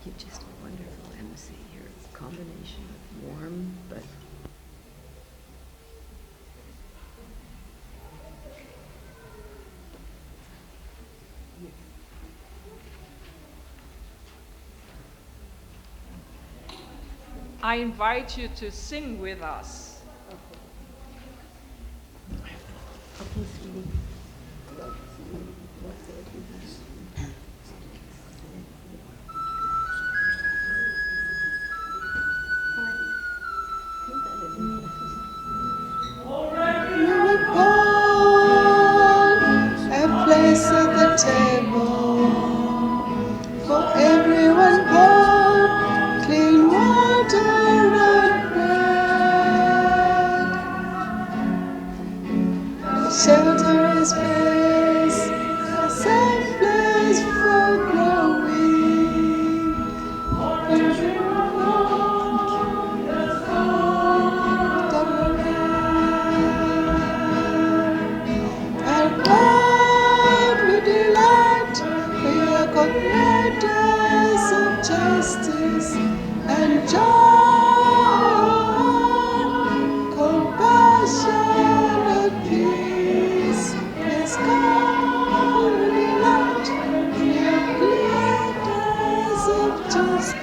You're just wonderful MC. You're a combination of warm, but
I invite you to sing with us.
Okay, sweetie. A place at the table.
and joy, compassion and peace. Yes, God, we light, we are creators of justice.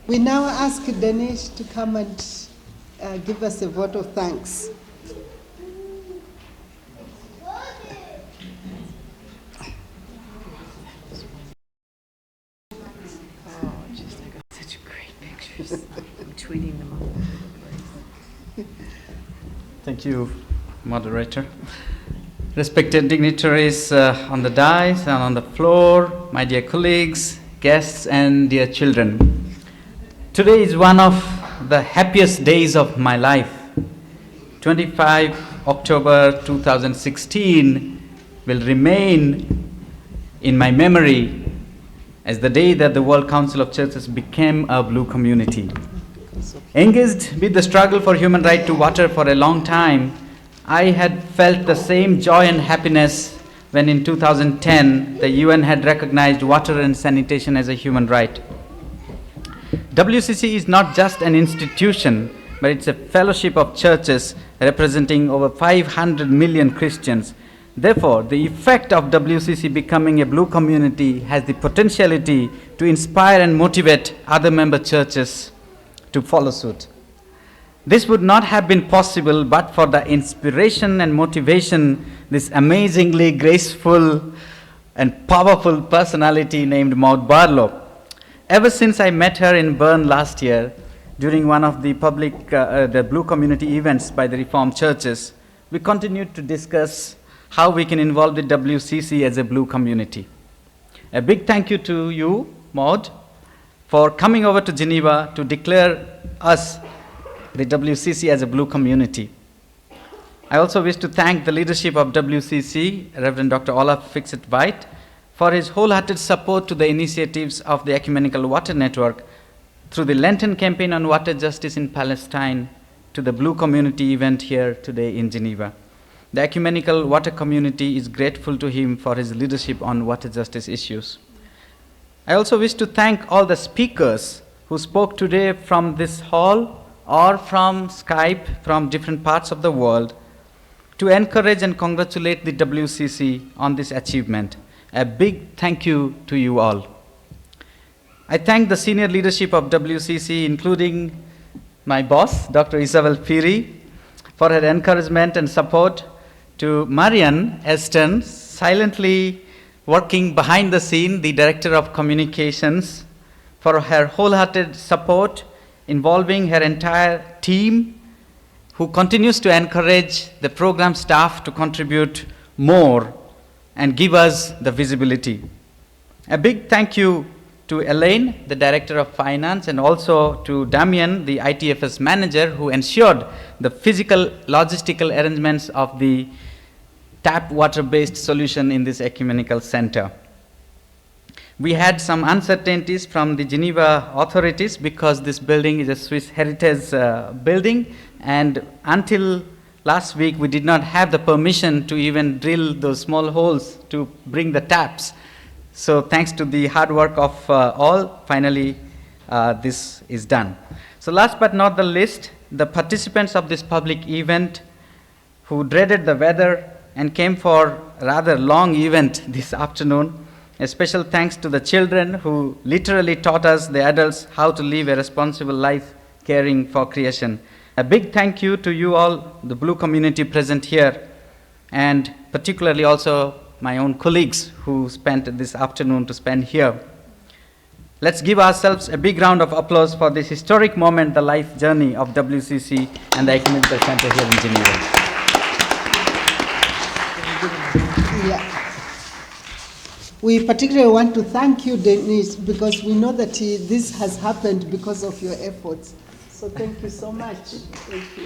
We now ask Dinesh to come and give us a vote of thanks.
I'm tweeting them all over the place.
Thank you, moderator. Respected dignitaries on the dais and on the floor, my dear colleagues, guests, and dear children. Today is one of the happiest days of my life. 25 October 2016 will remain in my memory as the day that the World Council of Churches became a blue community. Engaged with the struggle for human right to water for a long time, I had felt the same joy and happiness when in 2010 the UN had recognized water and sanitation as a human right. WCC is not just an institution, but it's a fellowship of churches representing over 500 million Christians, Therefore, the effect of WCC becoming a blue community has the potentiality to inspire and motivate other member churches to follow suit. This would not have been possible but for the inspiration and motivation this amazingly graceful and powerful personality named Maude Barlow. Ever since I met her in Bern last year during one of the the Blue Community events by the Reformed churches, we continued to discuss how we can involve the WCC as a blue community. A big thank you to you, Maude, for coming over to Geneva to declare us, the WCC, as a blue community. I also wish to thank the leadership of WCC, Reverend Dr. Olav Fykse Tveit, for his wholehearted support to the initiatives of the Ecumenical Water Network through the Lenten campaign on water justice in Palestine to the Blue Community event here today in Geneva. The Ecumenical Water Community is grateful to him for his leadership on water justice issues. I also wish to thank all the speakers who spoke today from this hall or from Skype from different parts of the world to encourage and congratulate the WCC on this achievement. A big thank you to you all. I thank the senior leadership of WCC, including my boss, Dr. Isabel Piri, for her encouragement and support, to Marian Eston, silently working behind the scene, the Director of Communications, for her wholehearted support, involving her entire team, who continues to encourage the program staff to contribute more and give us the visibility. A big thank you to Elaine, the Director of Finance, and also to Damien, the ITFS Manager, who ensured the physical logistical arrangements of the tap water-based solution in this Ecumenical Center. We had some uncertainties from the Geneva authorities because this building is a Swiss heritage building, and until last week we did not have the permission to even drill those small holes to bring the taps. So thanks to the hard work of all, finally this is done. So last but not the least, the participants of this public event who dreaded the weather and came for a rather long event this afternoon. A special thanks to the children who literally taught us, the adults, how to live a responsible life caring for creation. A big thank you to you all, the Blue community present here, and particularly also my own colleagues who spent this afternoon to spend here. Let's give ourselves a big round of applause for this historic moment, the life journey of WCC and the Ecumenical Center here in Geneva.
Yeah. We particularly want to thank you, Denise, because we know that this has happened because of your efforts. So thank you so much. Thank you.